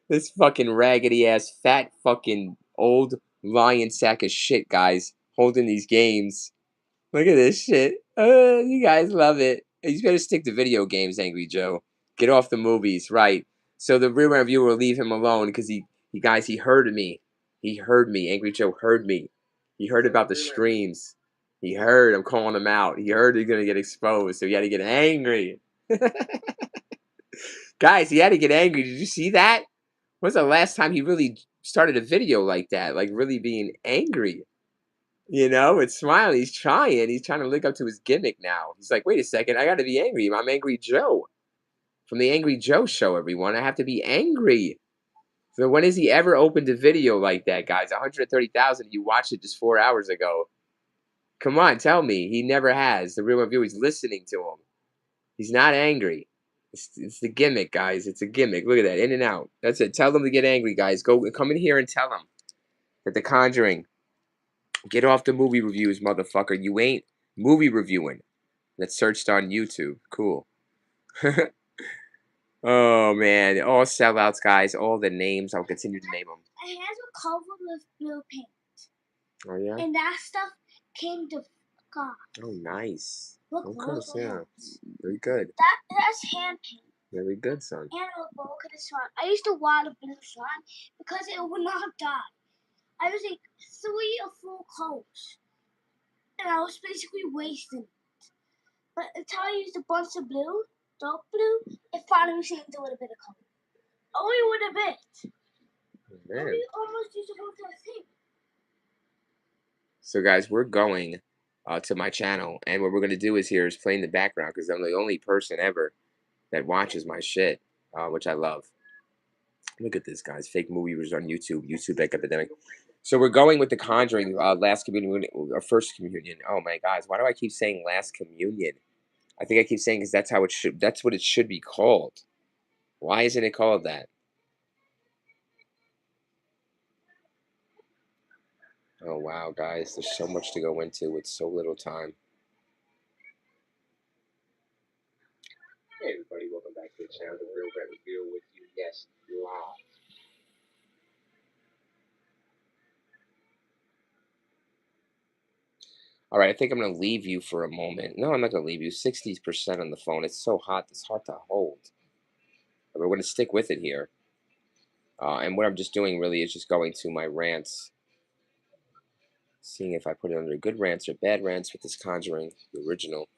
This fucking raggedy ass, fat fucking old lion sack of shit, guys, holding these games. Look at this shit. You guys love it. You better stick to video games, Angry Joe. Get off the movies, right? So the Real Reviewer will leave him alone because he heard me. He heard me. Angry Joe heard me. He heard about the streams. He heard I'm calling him out. He heard he's gonna get exposed, so he had to get angry. Guys, he had to get angry. Did you see that? When's the last time he really started a video like that? Like really being angry? You know, it's smiling. He's trying. He's trying to live up to his gimmick now. He's like, wait a second, I got to be angry. I'm Angry Joe from the Angry Joe Show, everyone. I have to be angry. So when has he ever opened a video like that, guys? 130,000. You watched it just 4 hours ago. Come on, tell me. He never has. The Real Reviewer is listening to him. He's not angry. It's the gimmick, guys. It's a gimmick. Look at that. In and out. That's it. Tell them to get angry, guys. Come in here and tell them that The Conjuring. Get off the movie reviews, motherfucker. You ain't movie reviewing. That's searched on YouTube. Cool. Oh, man. All sellouts, guys. All the names. I'll continue to name them. I had a cover with blue paint. Oh, yeah? And that stuff came to fuck off. Oh, nice. Look, okay, yeah. Very good. That's hand paint. Very good, son. And look at this one. I used to water blue slime because it would not die. I was like 3 or 4 coats. And I was basically wasting it. But until I used a bunch of blue, dark blue, it finally seemed to do a bit of color. Only with a bit. Man. We almost used to go to the thing. So, guys, we're going to my channel. And what we're going to do is play in the background because I'm the only person ever that watches my shit, which I love. Look at this, guys. Fake movie reviews on YouTube. YouTube epidemic. So we're going with The Conjuring, last communion, or first communion. Oh my guys, why do I keep saying last communion? I think I keep saying because that's how it should. That's what it should be called. Why isn't it called that? Oh wow, guys, there's so much to go into with so little time. Hey everybody, welcome back to the channel, The Real Red Review with you, yes, live. All right, I think I'm going to leave you for a moment. No, I'm not going to leave you. 60% on the phone. It's so hot. It's hard to hold. But we're going to stick with it here. And what I'm just doing really is just going to my rants, seeing if I put it under good rants or bad rants with this Conjuring, the original.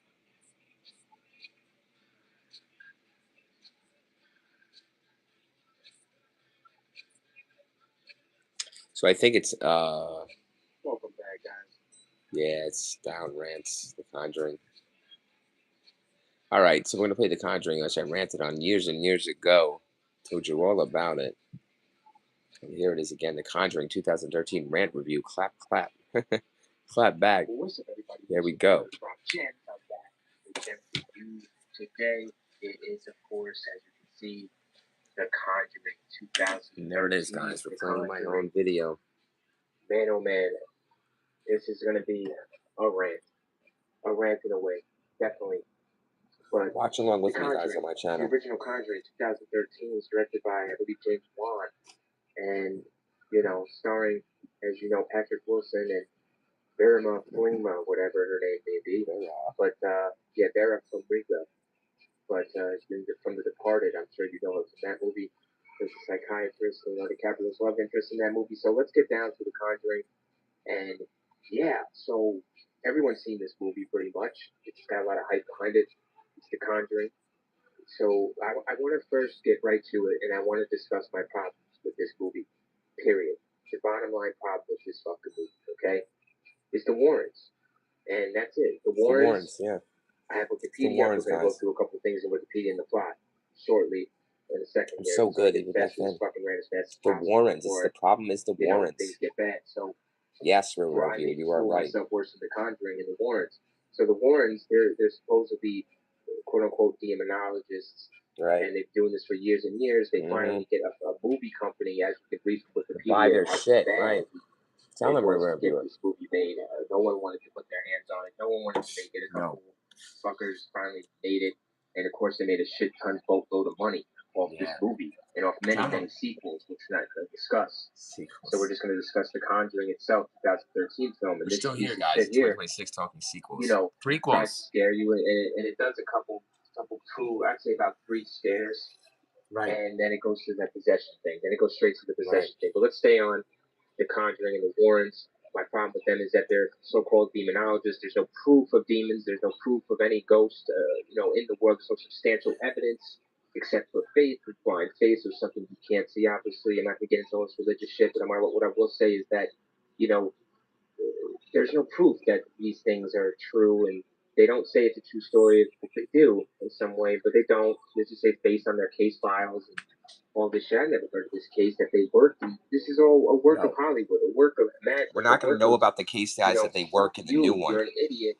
So I think it's, Welcome back, guys. Yeah, it's down rants, the Conjuring. All right, so we're going to play the Conjuring, which I ranted on years and years ago. Told you all about it. And here it is again, the Conjuring 2013 rant review. Clap, clap. Clap back. Well, what's up, everybody? There we go. Today, it is, of course, as you can see, the Conjuring 2013. And there it is, guys. We're playing my own video. Man, oh man, this is going to be a rant. A rant in a way, definitely. But watch along with me, guys, on my channel. The original Conjuring 2013 was directed by, I believe, James Wan. And, you know, starring, as you know, Patrick Wilson and Vera Farmiga, whatever her name may be. But, yeah, Vera Farmiga. But from The Departed, I'm sure you know her from that movie. There's a psychiatrist, DiCaprio's love interest in that movie. So let's get down to The Conjuring. And, yeah, so everyone's seen this movie pretty much. It's got a lot of hype behind it. It's The Conjuring. So I want to first get right to it, and I want to discuss my problems with this movie, period. The bottom line problem with this fucking movie, okay, is the Warrens. And that's it. The Warrens, yeah. I have Wikipedia. We're going to go through a couple of things in Wikipedia in the plot shortly in a second. It's so good. Even back then. The Warrens. The problem is the Warrens. Things get bad. So yes, Real Review, you are right. Worse than The Conjuring and the Warrens. So the Warrens, they're supposed to be quote unquote demonologists, right? And they've been doing this for years and years. They finally get a movie company, as you can read from Wikipedia, buy their shit, right? Tell them Real Review. This movie made. No one wanted to put their hands on it. No one wanted to make it. A couple fuckers finally made it, and of course they made a shit ton boatload of money off this movie and off many sequels, which we're not going to discuss. So we're just going to discuss The Conjuring itself, 2013 film. And we're still here, guys. 2026 talking sequels. You know, prequels. Tries to scare you, and it does a couple, I'd say about 3 scares. Right. And then it goes to that possession thing. Then it goes straight to the possession thing. But let's stay on The Conjuring and the Warrens. My problem with them is that they're so-called demonologists. There's no proof of demons. There's no proof of any ghost, in the world. There's no substantial evidence except for faith, with blind faith, or something you can't see, obviously. I'm not going to get into all this religious shit, but what I will say is that, there's no proof that these things are true, and they don't say it's a true story. They do in some way, but they don't. They just say it's based on their case files and all this shit. I never heard of this case that they worked in. This is all a work of Hollywood, a work of magic. We're not going to know about the case guys that they work in the new one. You're an idiot,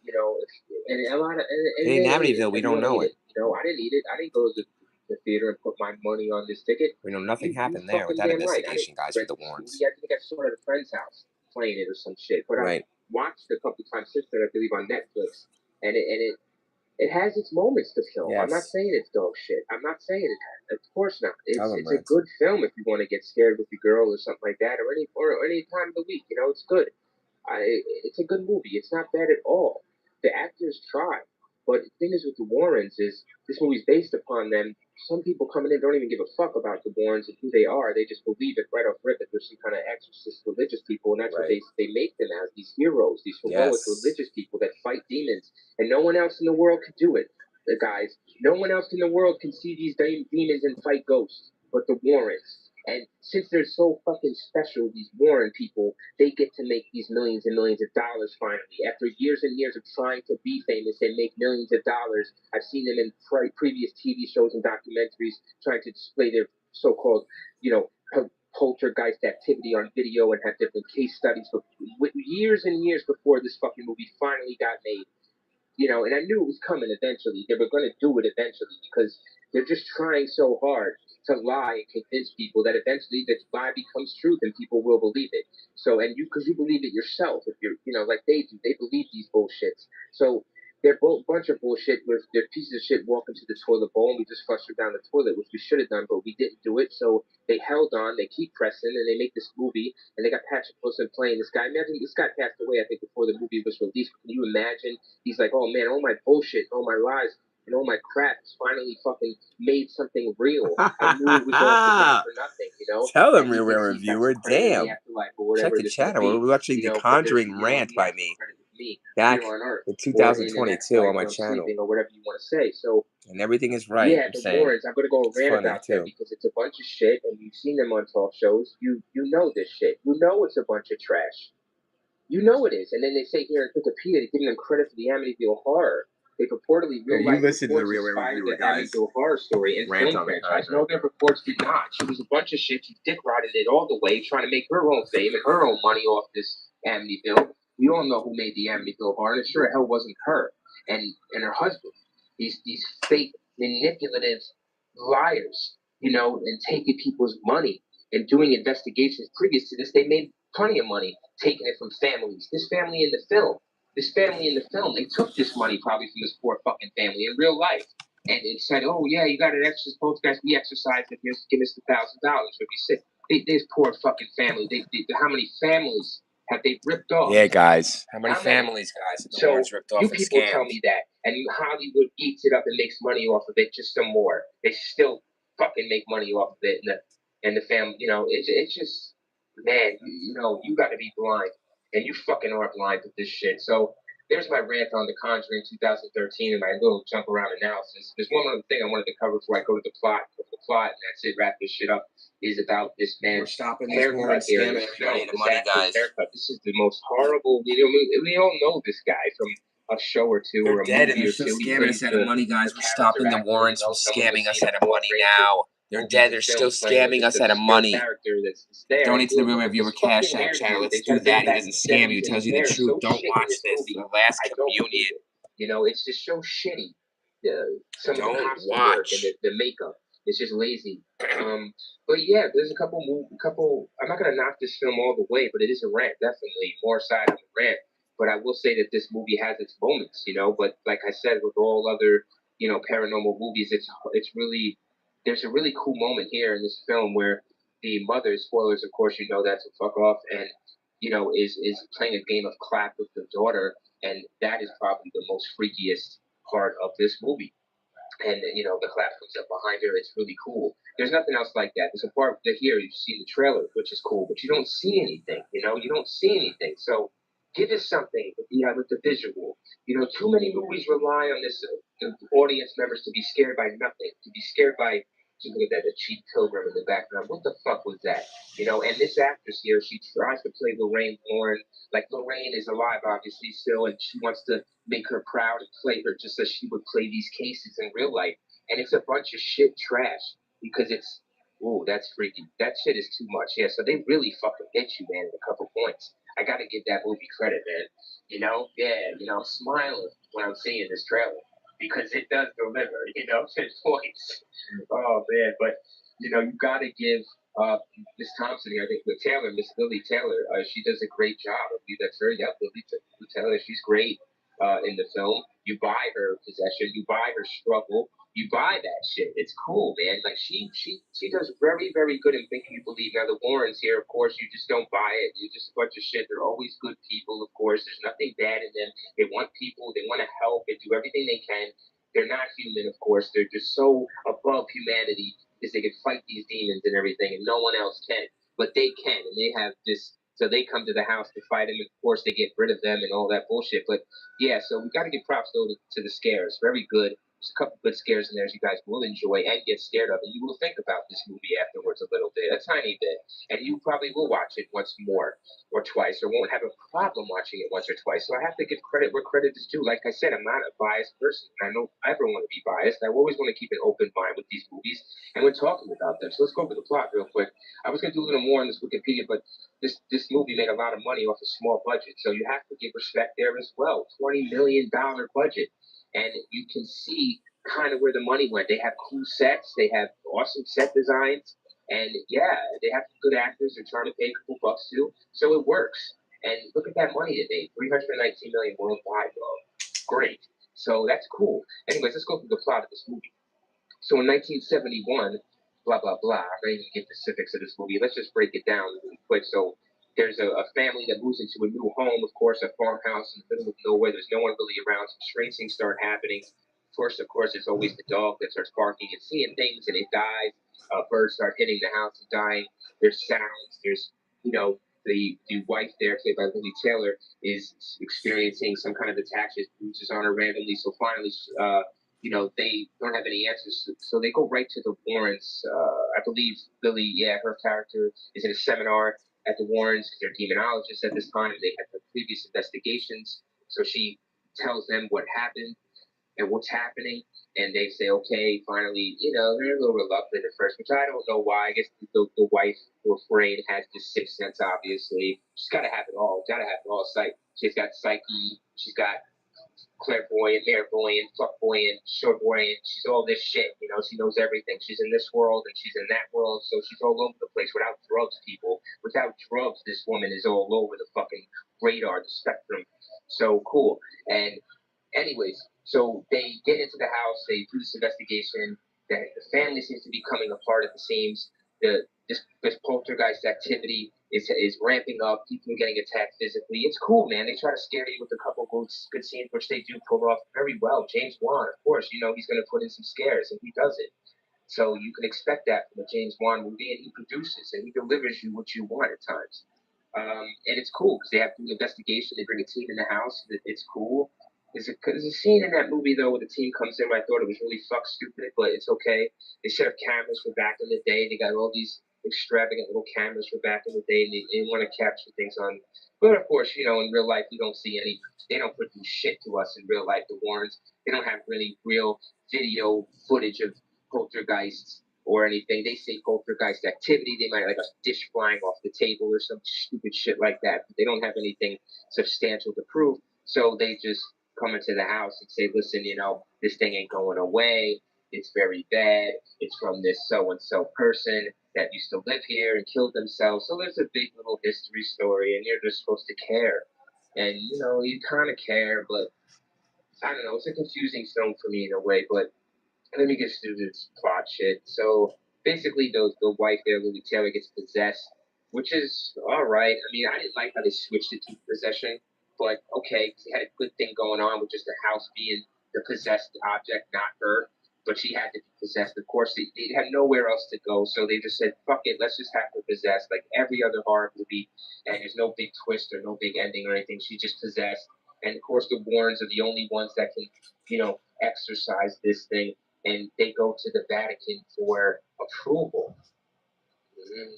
and a lot of. They in Amityville, we don't know it. I didn't eat it. I didn't go to the theater and put my money on this ticket. We know nothing happened there with that investigation, guys, with the Warrens. I think I saw it at a friend's house playing it or some shit. But I watched it a couple times since then, I believe, on Netflix, and it has its moments to film. Yes. I'm not saying it's dog shit. I'm not saying it. Of course not. It's a good film if you want to get scared with your girl or something like that, or any time of the week. It's good. It's a good movie. It's not bad at all. The actors try. But the thing is with the Warrens is this movie's based upon them. Some people coming in don't even give a fuck about the Warrens and who they are. They just believe it right off rip that they're some kind of exorcist religious people, and that's what they make them as, these heroes, these heroic religious people that fight demons, and no one else in the world could do it. The guys, no one else in the world can see these demons and fight ghosts but the Warrens. And since they're so fucking special, these Warren people, they get to make these millions and millions of dollars finally. After years and years of trying to be famous and make millions of dollars, I've seen them in previous TV shows and documentaries trying to display their so-called, poltergeist activity on video and have different case studies for years and years before this fucking movie finally got made. And I knew it was coming eventually. They were going to do it eventually because they're just trying so hard to lie and convince people that eventually this lie becomes truth and people will believe it. So, because you believe it yourself, if you're, like they do, they believe these bullshits. So they're both a bunch of bullshit. Where they're pieces of shit walk into the toilet bowl and we just flush them down the toilet, which we should have done, but we didn't do it. So they held on. They keep pressing, and they make this movie. And they got Patrick Wilson playing this guy. Imagine this guy passed away, I think, before the movie was released. Can you imagine? He's like, oh man, all my bullshit, all my lies, and all my crap has finally fucking made something real. I knew it was all for nothing, you know. Tell them, And he Real thinks he's got Reviewer. some credit in Damn. the afterlife or Check whatever the this may channel. be, We're watching you The know. But there's, Conjuring you know, rant he by has me credit with me back here on Earth in or in the next 2022 life on my when I'm channel. sleeping or whatever you want to say. So And everything is right. yeah, I'm the saying. Warrens. I'm gonna go It's rant funny, about too. them because it's a bunch of shit, and you've seen them on talk shows. You know this shit. You know it's a bunch of trash. You know it is. And then they say here in Wikipedia, they're giving them credit for the Amityville Horror. They purportedly Here, real you life listen to the reports Real inspired Reviewer, the guys. Amityville Horror story and Rant film on The franchise. Conjuring. No, their reports did not. She was a bunch of shit. She dick rotted it all the way, trying to make her own fame and her own money off this Amityville. We all know who made the Amityville Horror, and it sure hell wasn't her and her husband. These fake, manipulative liars, you know, and taking people's money and doing investigations previous to this. They made plenty of money taking it from families. This family in the film, they took this money probably from this poor fucking family in real life. And it said, oh, yeah, you got an extra guys, we exercised it, give us $1,000 if you sick. This poor fucking family, how many families have they ripped off? Yeah, guys. How many families, guys, have the Warrens ripped off you and people scammed? tell me that, and Hollywood eats it up and makes money off of it just some more. They still fucking make money off of it, and the family, you know, it's just, man, you know, you got to be blind, and you fucking are blind with this shit. So there's my rant on The Conjuring 2013 and my little jump around analysis. There's one other thing I wanted to cover before I go to the plot, and that's it. Wrap this shit up. Is about this man's haircut here in this film. This actor's haircut. This is the most horrible. We all know this guy from a show or two or a movie or two. They're scamming us out of money, guys. We're stopping the Warrens from scamming us out of money now. They're dead. They're still scamming us out of money. Donate to the Real Reviewer Cash App channel. Let's do that. He doesn't scam you. He tells you the truth. Don't watch this. The Last Communion. You know, it's just so shitty. Some of the costume work and the makeup. It's just lazy. But yeah, there's a couple. I'm not gonna knock this film all the way, but it is a rant, definitely more side of the rant. But I will say that this movie has its moments, you know. But like I said, with all other, you know, paranormal movies, it's really, there's a really cool moment here in this film where the mother, spoilers, of course, you know that's a fuck off, and you know is playing a game of clap with the daughter, and that is probably the most freakiest part of this movie. And you know the clap comes up behind her. It's really cool. There's nothing else like that. There's a part that here you see the trailer, which is cool, but you don't see anything. You know, you don't see anything. So give us something with the visual. You know, too many movies rely on this the audience members to be scared by nothing, to be scared by. You look at that, the cheap pilgrim in the background. What the fuck was that? You know, and this actress here, she tries to play Lorraine Warren. Like Lorraine is alive, obviously, still, and she wants to make her proud and play her just as she would play these cases in real life. And it's a bunch of shit trash because it's, ooh, that's freaky. That shit is too much. Yeah, so they really fucking hit you, man, in a couple points. I gotta give that movie credit, man. You know, yeah, you know, I'm smiling when I'm seeing this trailer because it does deliver, you know, 10 points. Oh, man, but, you know, you gotta give Miss Thompson here, I think, with Taylor, Miss Lily Taylor, she does a great job. I believe that's her. Yeah, Lily Taylor, she's great in the film. You buy her possession, you buy her struggle, you buy that shit. It's cool, man. Like she does very, very good in making you believe. Now the Warrens here, of course, you just don't buy it. You're just a bunch of shit. They're always good people, of course. There's nothing bad in them. They want people. They want to help. They do everything they can. They're not human, of course. They're just so above humanity because they can fight these demons and everything, and no one else can. But they can, and they have this. So they come to the house to fight him. And of course, they get rid of them and all that bullshit. But yeah, so we got to give props though to the scares. Very good. There's a couple good scares in there you guys will enjoy and get scared of, and you will think about this movie afterwards a little bit, a tiny bit, and you probably will watch it once more or twice, or won't have a problem watching it once or twice. So I have to give credit where credit is due. Like I said, I'm not a biased person. I don't ever want to be biased. I always want to keep an open mind with these movies, and we're talking about them. So let's go over the plot real quick. I was going to do a little more on this Wikipedia, but this movie made a lot of money off a small budget, so you have to give respect there as well. $20 million budget, and you can see kind of where the money went. They have cool sets, they have awesome set designs, and yeah, they have good actors. They're trying to pay a couple bucks too, so it works. And look at that money they made, $319 million worldwide, bro. Great. So that's cool. Anyways, let's go through the plot of this movie. So in 1971, blah blah blah. I'm not even gonna get specifics of this movie. Let's just break it down really quick. So there's a family that moves into a new home, of course, a farmhouse in the middle of nowhere. There's no one really around. Some strange things start happening. First, of course, it's always the dog that starts barking and seeing things, and it dies. Birds start hitting the house and dying. There's sounds. There's, the wife there, played by Lily Taylor, is experiencing some kind of attack. She bruises on her randomly. So finally, they don't have any answers. So they go right to the Warrens. I believe Lily, yeah, her character is in a seminar at the Warrens because they're demonologists at this time. They had the previous investigations. So she tells them what happened and what's happening. And they say, okay, finally, they're a little reluctant at first, which I don't know why. I guess the wife or afraid has this sixth sense, obviously. She's got to have it all. Got to have it all. Sight. She's got psyche. She's got clairvoyant, clairvoyant, fuckvoyant, shortvoyant. She's all this shit. She knows everything. She's in this world and she's in that world, so she's all over the place. Without drugs, people. Without drugs, this woman is all over the fucking radar, the spectrum. So cool. And anyways, so they get into the house. They do this investigation. The family seems to be coming apart at the seams. This poltergeist activity is ramping up. People are getting attacked physically. It's cool, man. They try to scare you with a couple good scenes, which they do pull off very well. James Wan, of course, he's going to put in some scares, and he does it. So you can expect that from a James Wan movie, and he produces and he delivers you what you want at times. And it's cool because they have to do an investigation. They bring a team in the house. It's cool. There's a scene in that movie though where the team comes in where I thought it was really stupid, but it's okay. They set up cameras for back in the day. They got all these extravagant little cameras for back in the day, and they want to capture things on. But of course, in real life, you don't see any. They don't produce shit to us in real life. The Warrens, they don't have really real video footage of poltergeists or anything. They say poltergeist activity. They might have like a dish flying off the table or some stupid shit like that. But they don't have anything substantial to prove. So they just come into the house and say, listen, this thing ain't going away. It's very bad. It's from this so-and-so person that used to live here and killed themselves. So there's a big little history story, and you're just supposed to care. And, you kind of care, but I don't know. It's a confusing film for me in a way, but let me get through this plot shit. So basically, the wife there, Lily Taylor, gets possessed, which is all right. I mean, I didn't like how they switched it to possession, but okay, they had a good thing going on with just the house being the possessed object, not her. But she had to be possessed. Of course, they had nowhere else to go, so they just said, "Fuck it, let's just have her possessed." Like every other horror movie, and there's no big twist or no big ending or anything. She's just possessed, and of course, the Warrens are the only ones that can, exercise this thing, and they go to the Vatican for approval. Mm.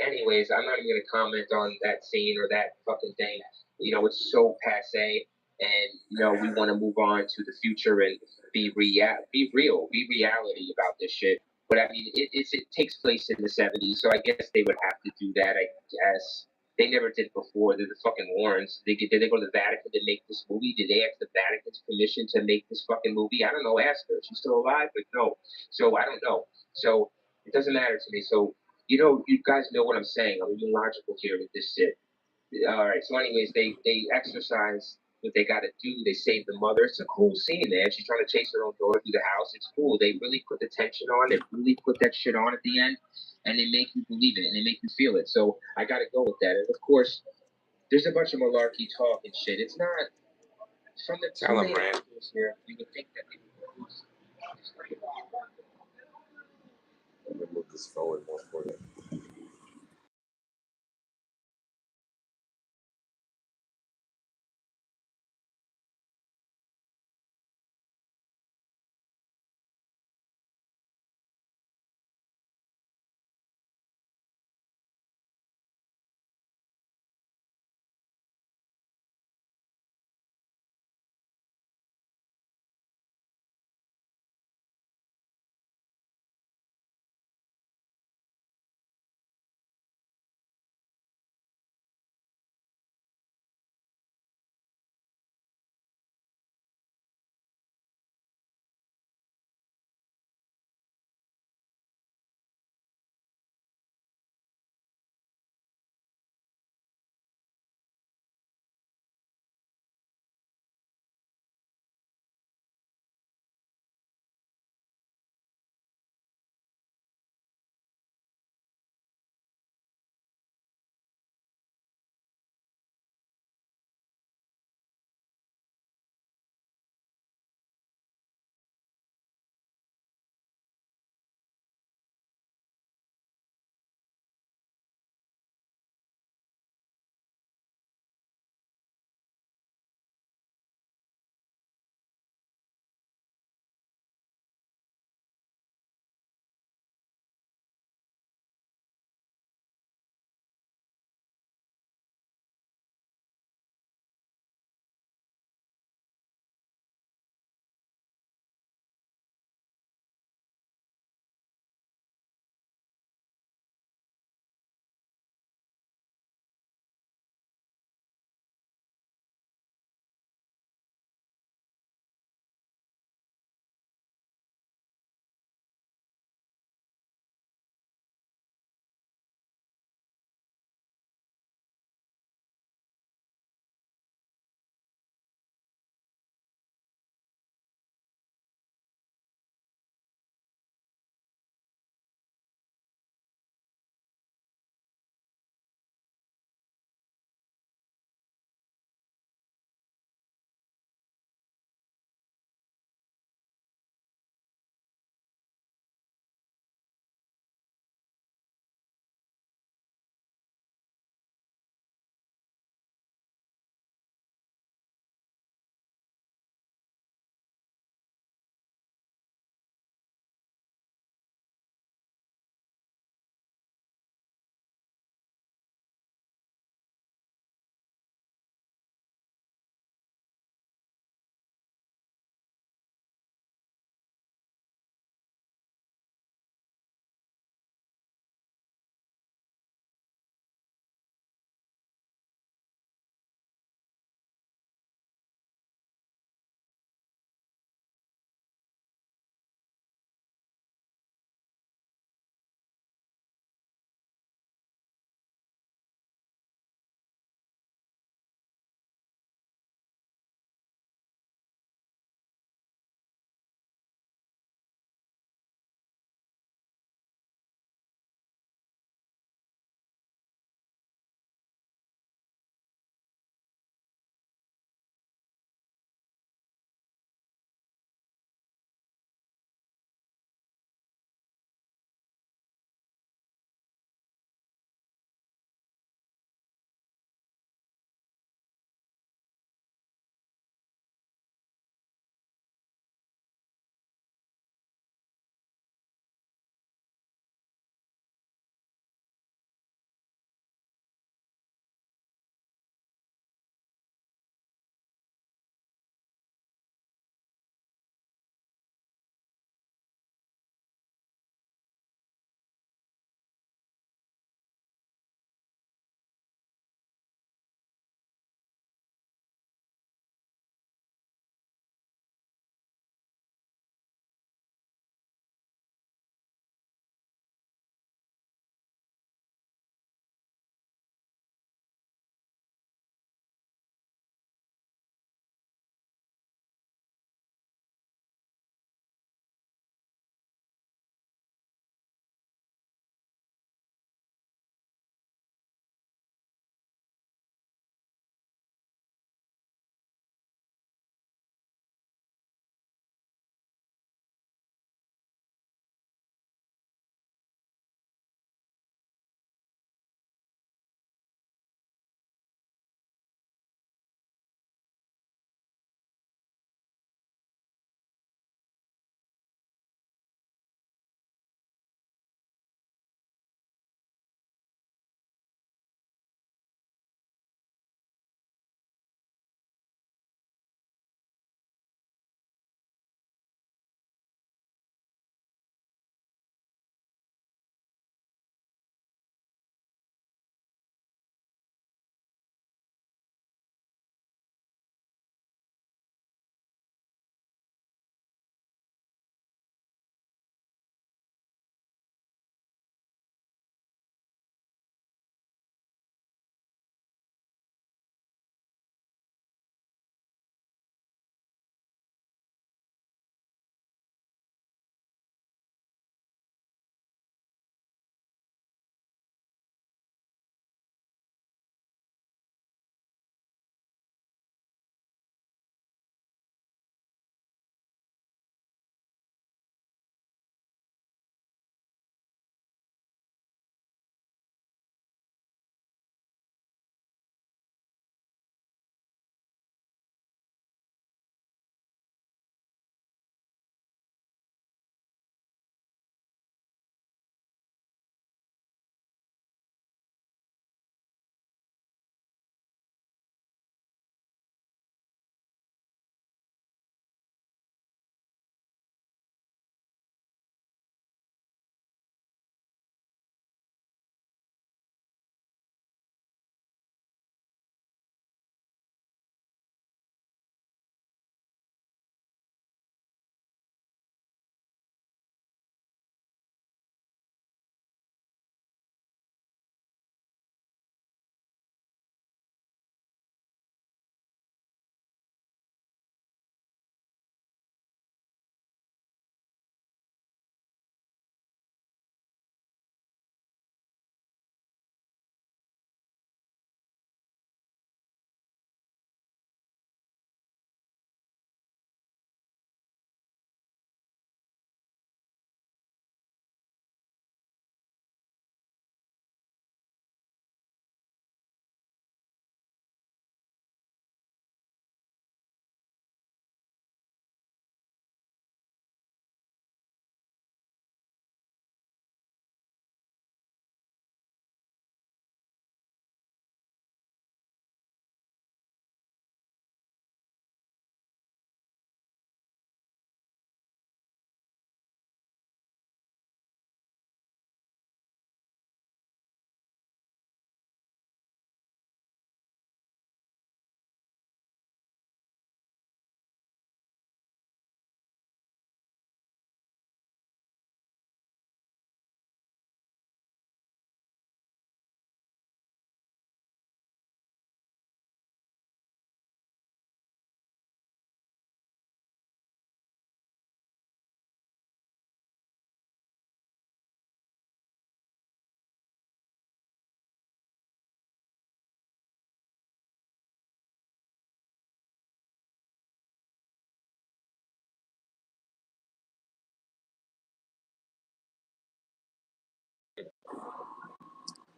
Anyways, I'm not even going to comment on that scene or that fucking thing. It's so passe, and we want to move on to the future and be be reality about this shit. But I mean, it takes place in the '70s, so I guess they would have to do that. I guess they never did before. They're the fucking Warrens. Did they go to the Vatican to make this movie? Did they ask the Vatican's permission to make this fucking movie? I don't know. Ask her. She's still alive, but no. So I don't know. So it doesn't matter to me. So you guys know what I'm saying. I'm being logical here with this shit. All right. So, anyways, they exercise what they got to do. They save the mother. It's a cool scene, man. She's trying to chase her own daughter through the house. It's cool. They really put the tension on. They really put that shit on at the end, and they make you believe it and they make you feel it. So I got to go with that. And of course, there's a bunch of malarkey talk and shit. It's not from the Tell 'em, Rand. here. You would think that people would lose. Let me move this forward more for you.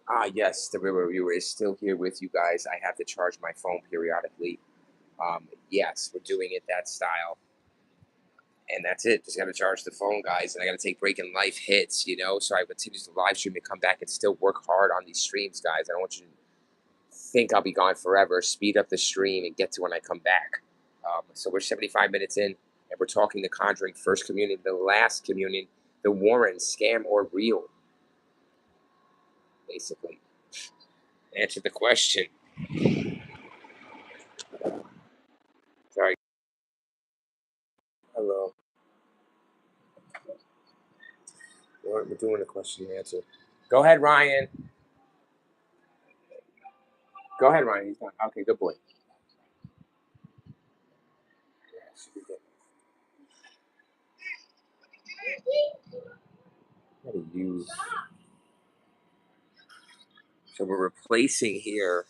Ah, yes, the River Reviewer is still here with you guys. I have to charge my phone periodically. Yes, we're doing it that style. And that's it. Just got to charge the phone, guys. And I got to take break in life hits, you know? So I continue to live stream and come back and still work hard on these streams, guys. I don't want you to think I'll be gone forever. Speed up the stream and get to when I come back. So we're 75 minutes in, and we're talking the Conjuring First Communion, the Last Communion, the Warrens, scam or real, basically. Answer the question. Sorry. Hello. We're doing a question and answer. Go ahead, Ryan. Go ahead, Ryan. He's done. Okay, good boy. Yeah, should be good. How to use. So we're replacing here.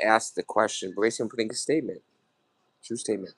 Ask the question. Basically, I'm putting a statement. True statement.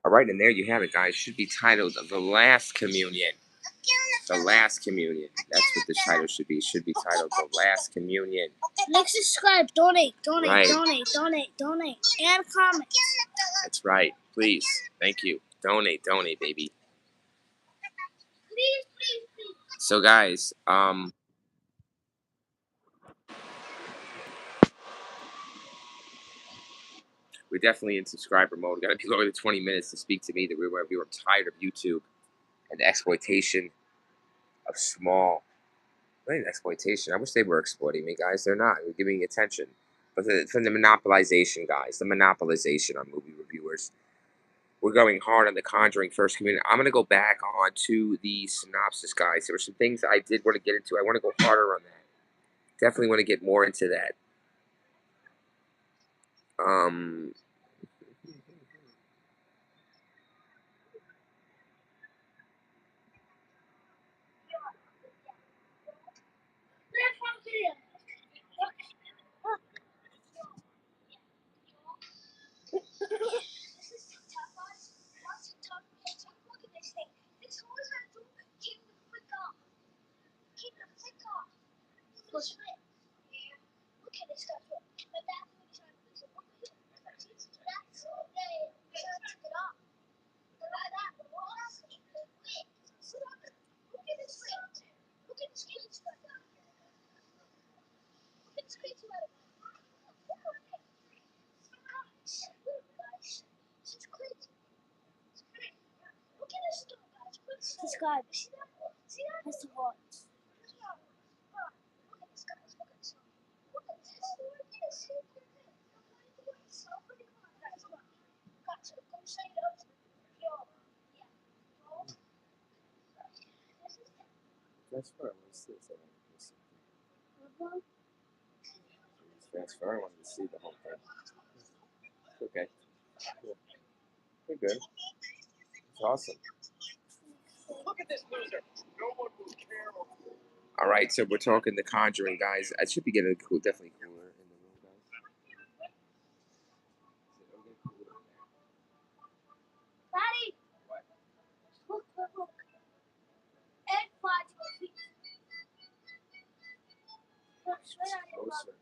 All right, and there you have it, guys. Should be titled The Last Communion. The Last Communion. That's what the title should be. Should be titled The Last Communion. Like, subscribe, donate, Right. donate, and comment. That's right. Please. Thank you. Donate, baby. Please. So, guys, we're definitely in subscriber mode. Got to be lower than 20 minutes to speak to me. That we were tired of YouTube and the exploitation of small. Not even exploitation. I wish they were exploiting me, guys. They're not. They're giving me attention. But from the monopolization, guys, the monopolization on movie reviewers. We're going hard on the Conjuring First Communion. I'm going to go back on to the synopsis, guys. There were some things I did want to get into. I want to go harder on that. Definitely want to get more into that. Subscribe. Press the button. Fast forward. Fast forward. I wanted to see the whole thing. Okay. Cool. We're good. It's awesome. Look at this loser. No one will care. All right, so we're talking The Conjuring, guys. I should be getting cool, definitely cooler in the room, guys. Daddy, look. Egg flies your feet. Look, straight at your Closer.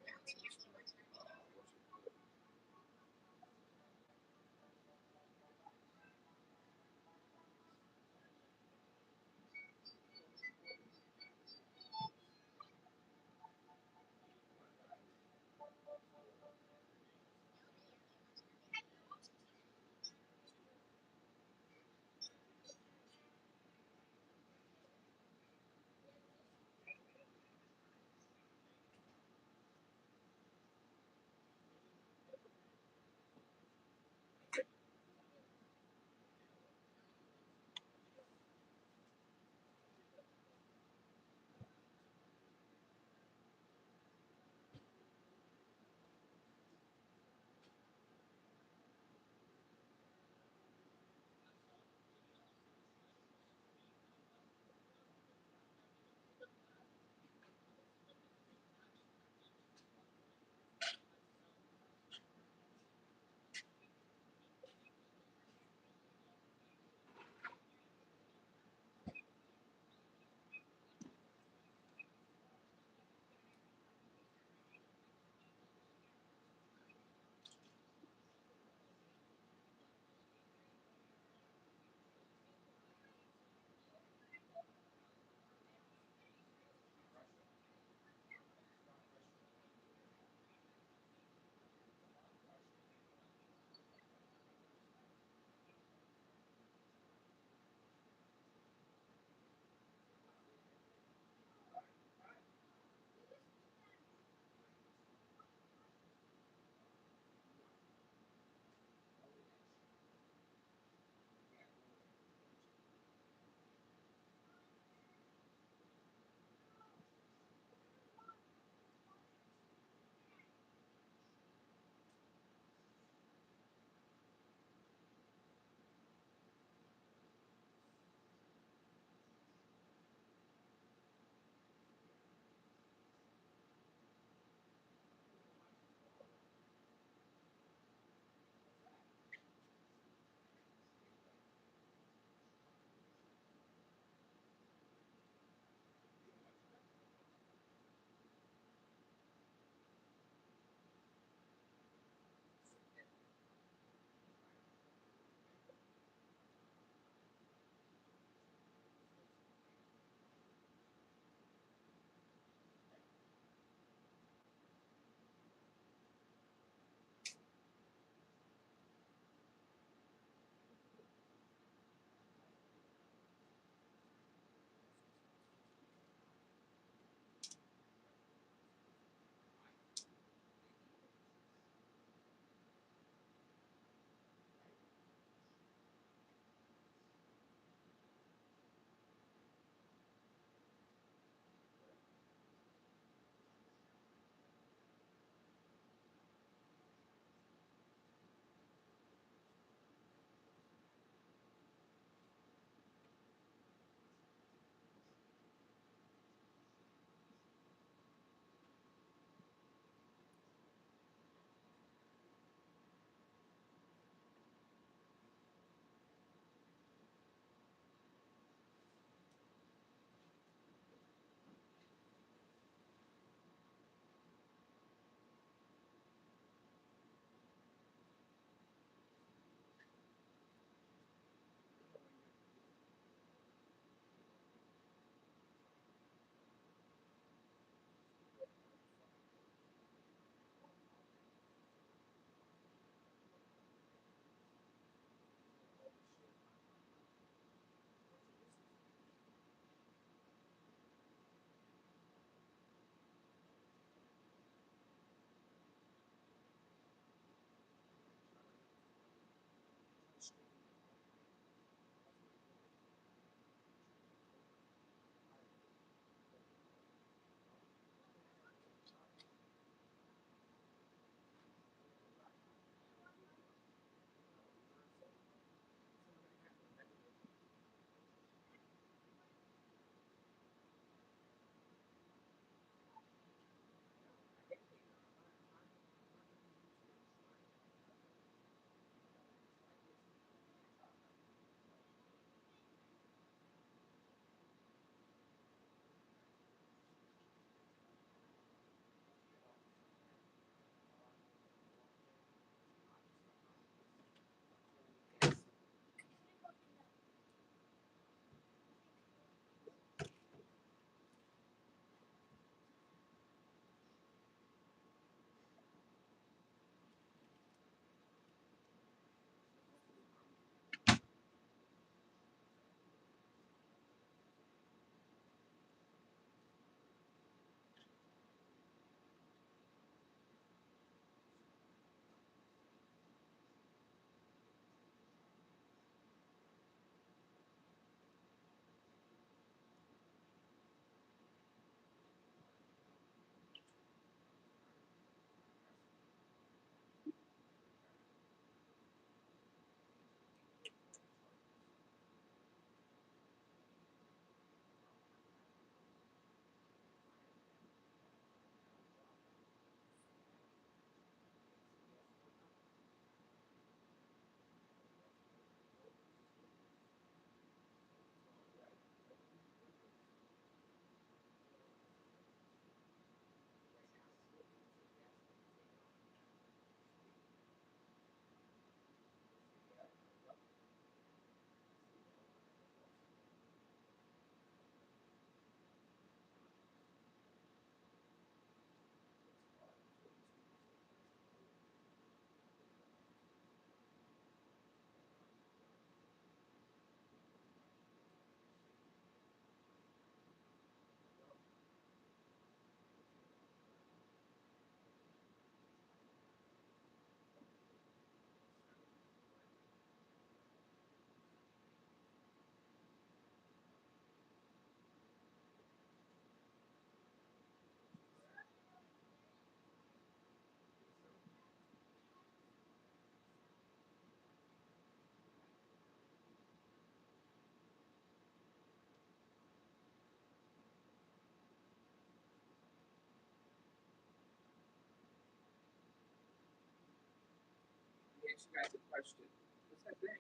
answer you guys a question. What's that thing?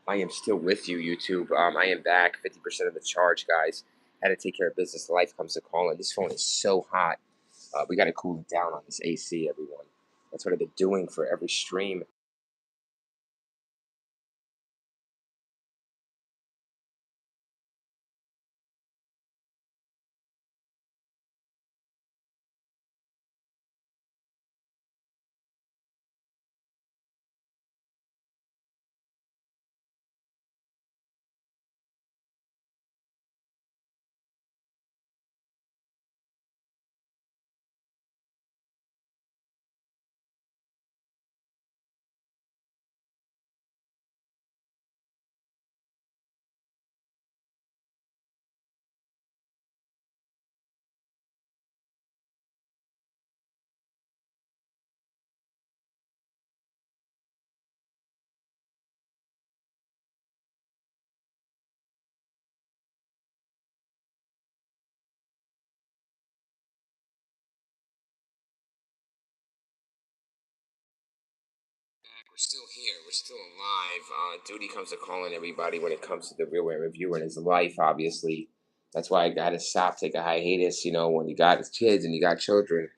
I am still with you, YouTube. I am back, 50% of the charge, guys. Had to take care of business. Life comes to calling. This phone is so hot. We got to cool it down on this AC, everyone. That's what I've been doing for every stream. We're still here. We're still alive. Duty comes to calling everybody when it comes to the real reviewer and his life, obviously. That's why I got to stop, take a hiatus. You know, when you got kids and you got children,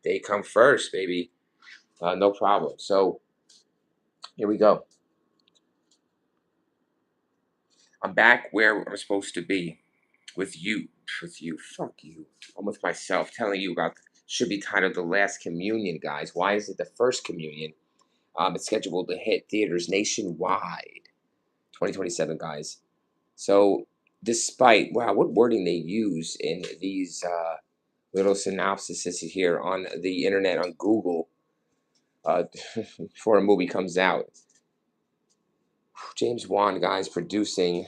they come first, baby. No problem. So here we go. I'm back where I'm supposed to be with you. With you. Fuck you. I'm with myself telling you about, should be titled The Last Communion, guys. Why is it the first communion? It's scheduled to hit theaters nationwide. 2027, guys. So, despite, wow, what wording they use in these little synopsises here on the internet, on Google, uh, before a movie comes out. James Wan, guys, producing.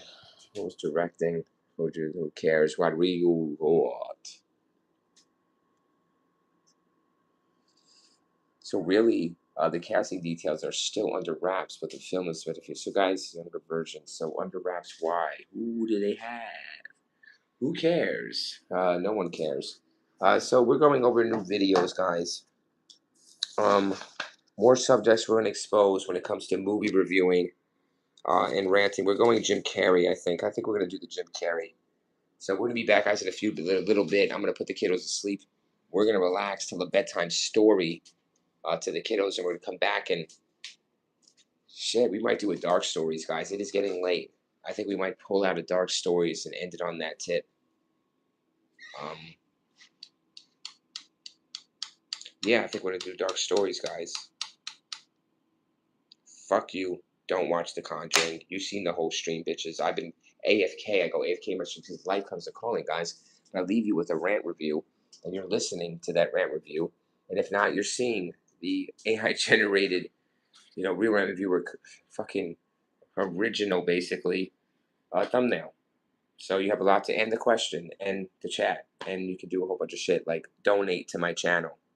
Who's directing? Who cares? Rodrigo. What? So really, the casting details are still under wraps, but the film is certified. So guys, younger version. So under wraps, why? Who do they have? Who cares? No one cares. So we're going over new videos, guys. More subjects we're going to expose when it comes to movie reviewing and ranting. We're going Jim Carrey, I think. I think we're going to do the Jim Carrey. So we're going to be back, guys, in a little bit. I'm going to put the kiddos to sleep. We're going to relax, tell a bedtime story to the kiddos, and we're going to come back and shit, we might do a dark stories, guys. It is getting late. I think we might pull out a dark stories and end it on that tip. Yeah, I think we're going to do dark stories, guys. Fuck you. Don't watch The Conjuring. You've seen the whole stream, bitches. I've been AFK. I go AFK much because life comes to calling, guys. And I leave you with a rant review, and you're listening to that rant review. And if not, you're seeing the AI generated, real rant reviewer fucking original, basically, thumbnail. So you have a lot to end the question and the chat, and you can do a whole bunch of shit like donate to my channel.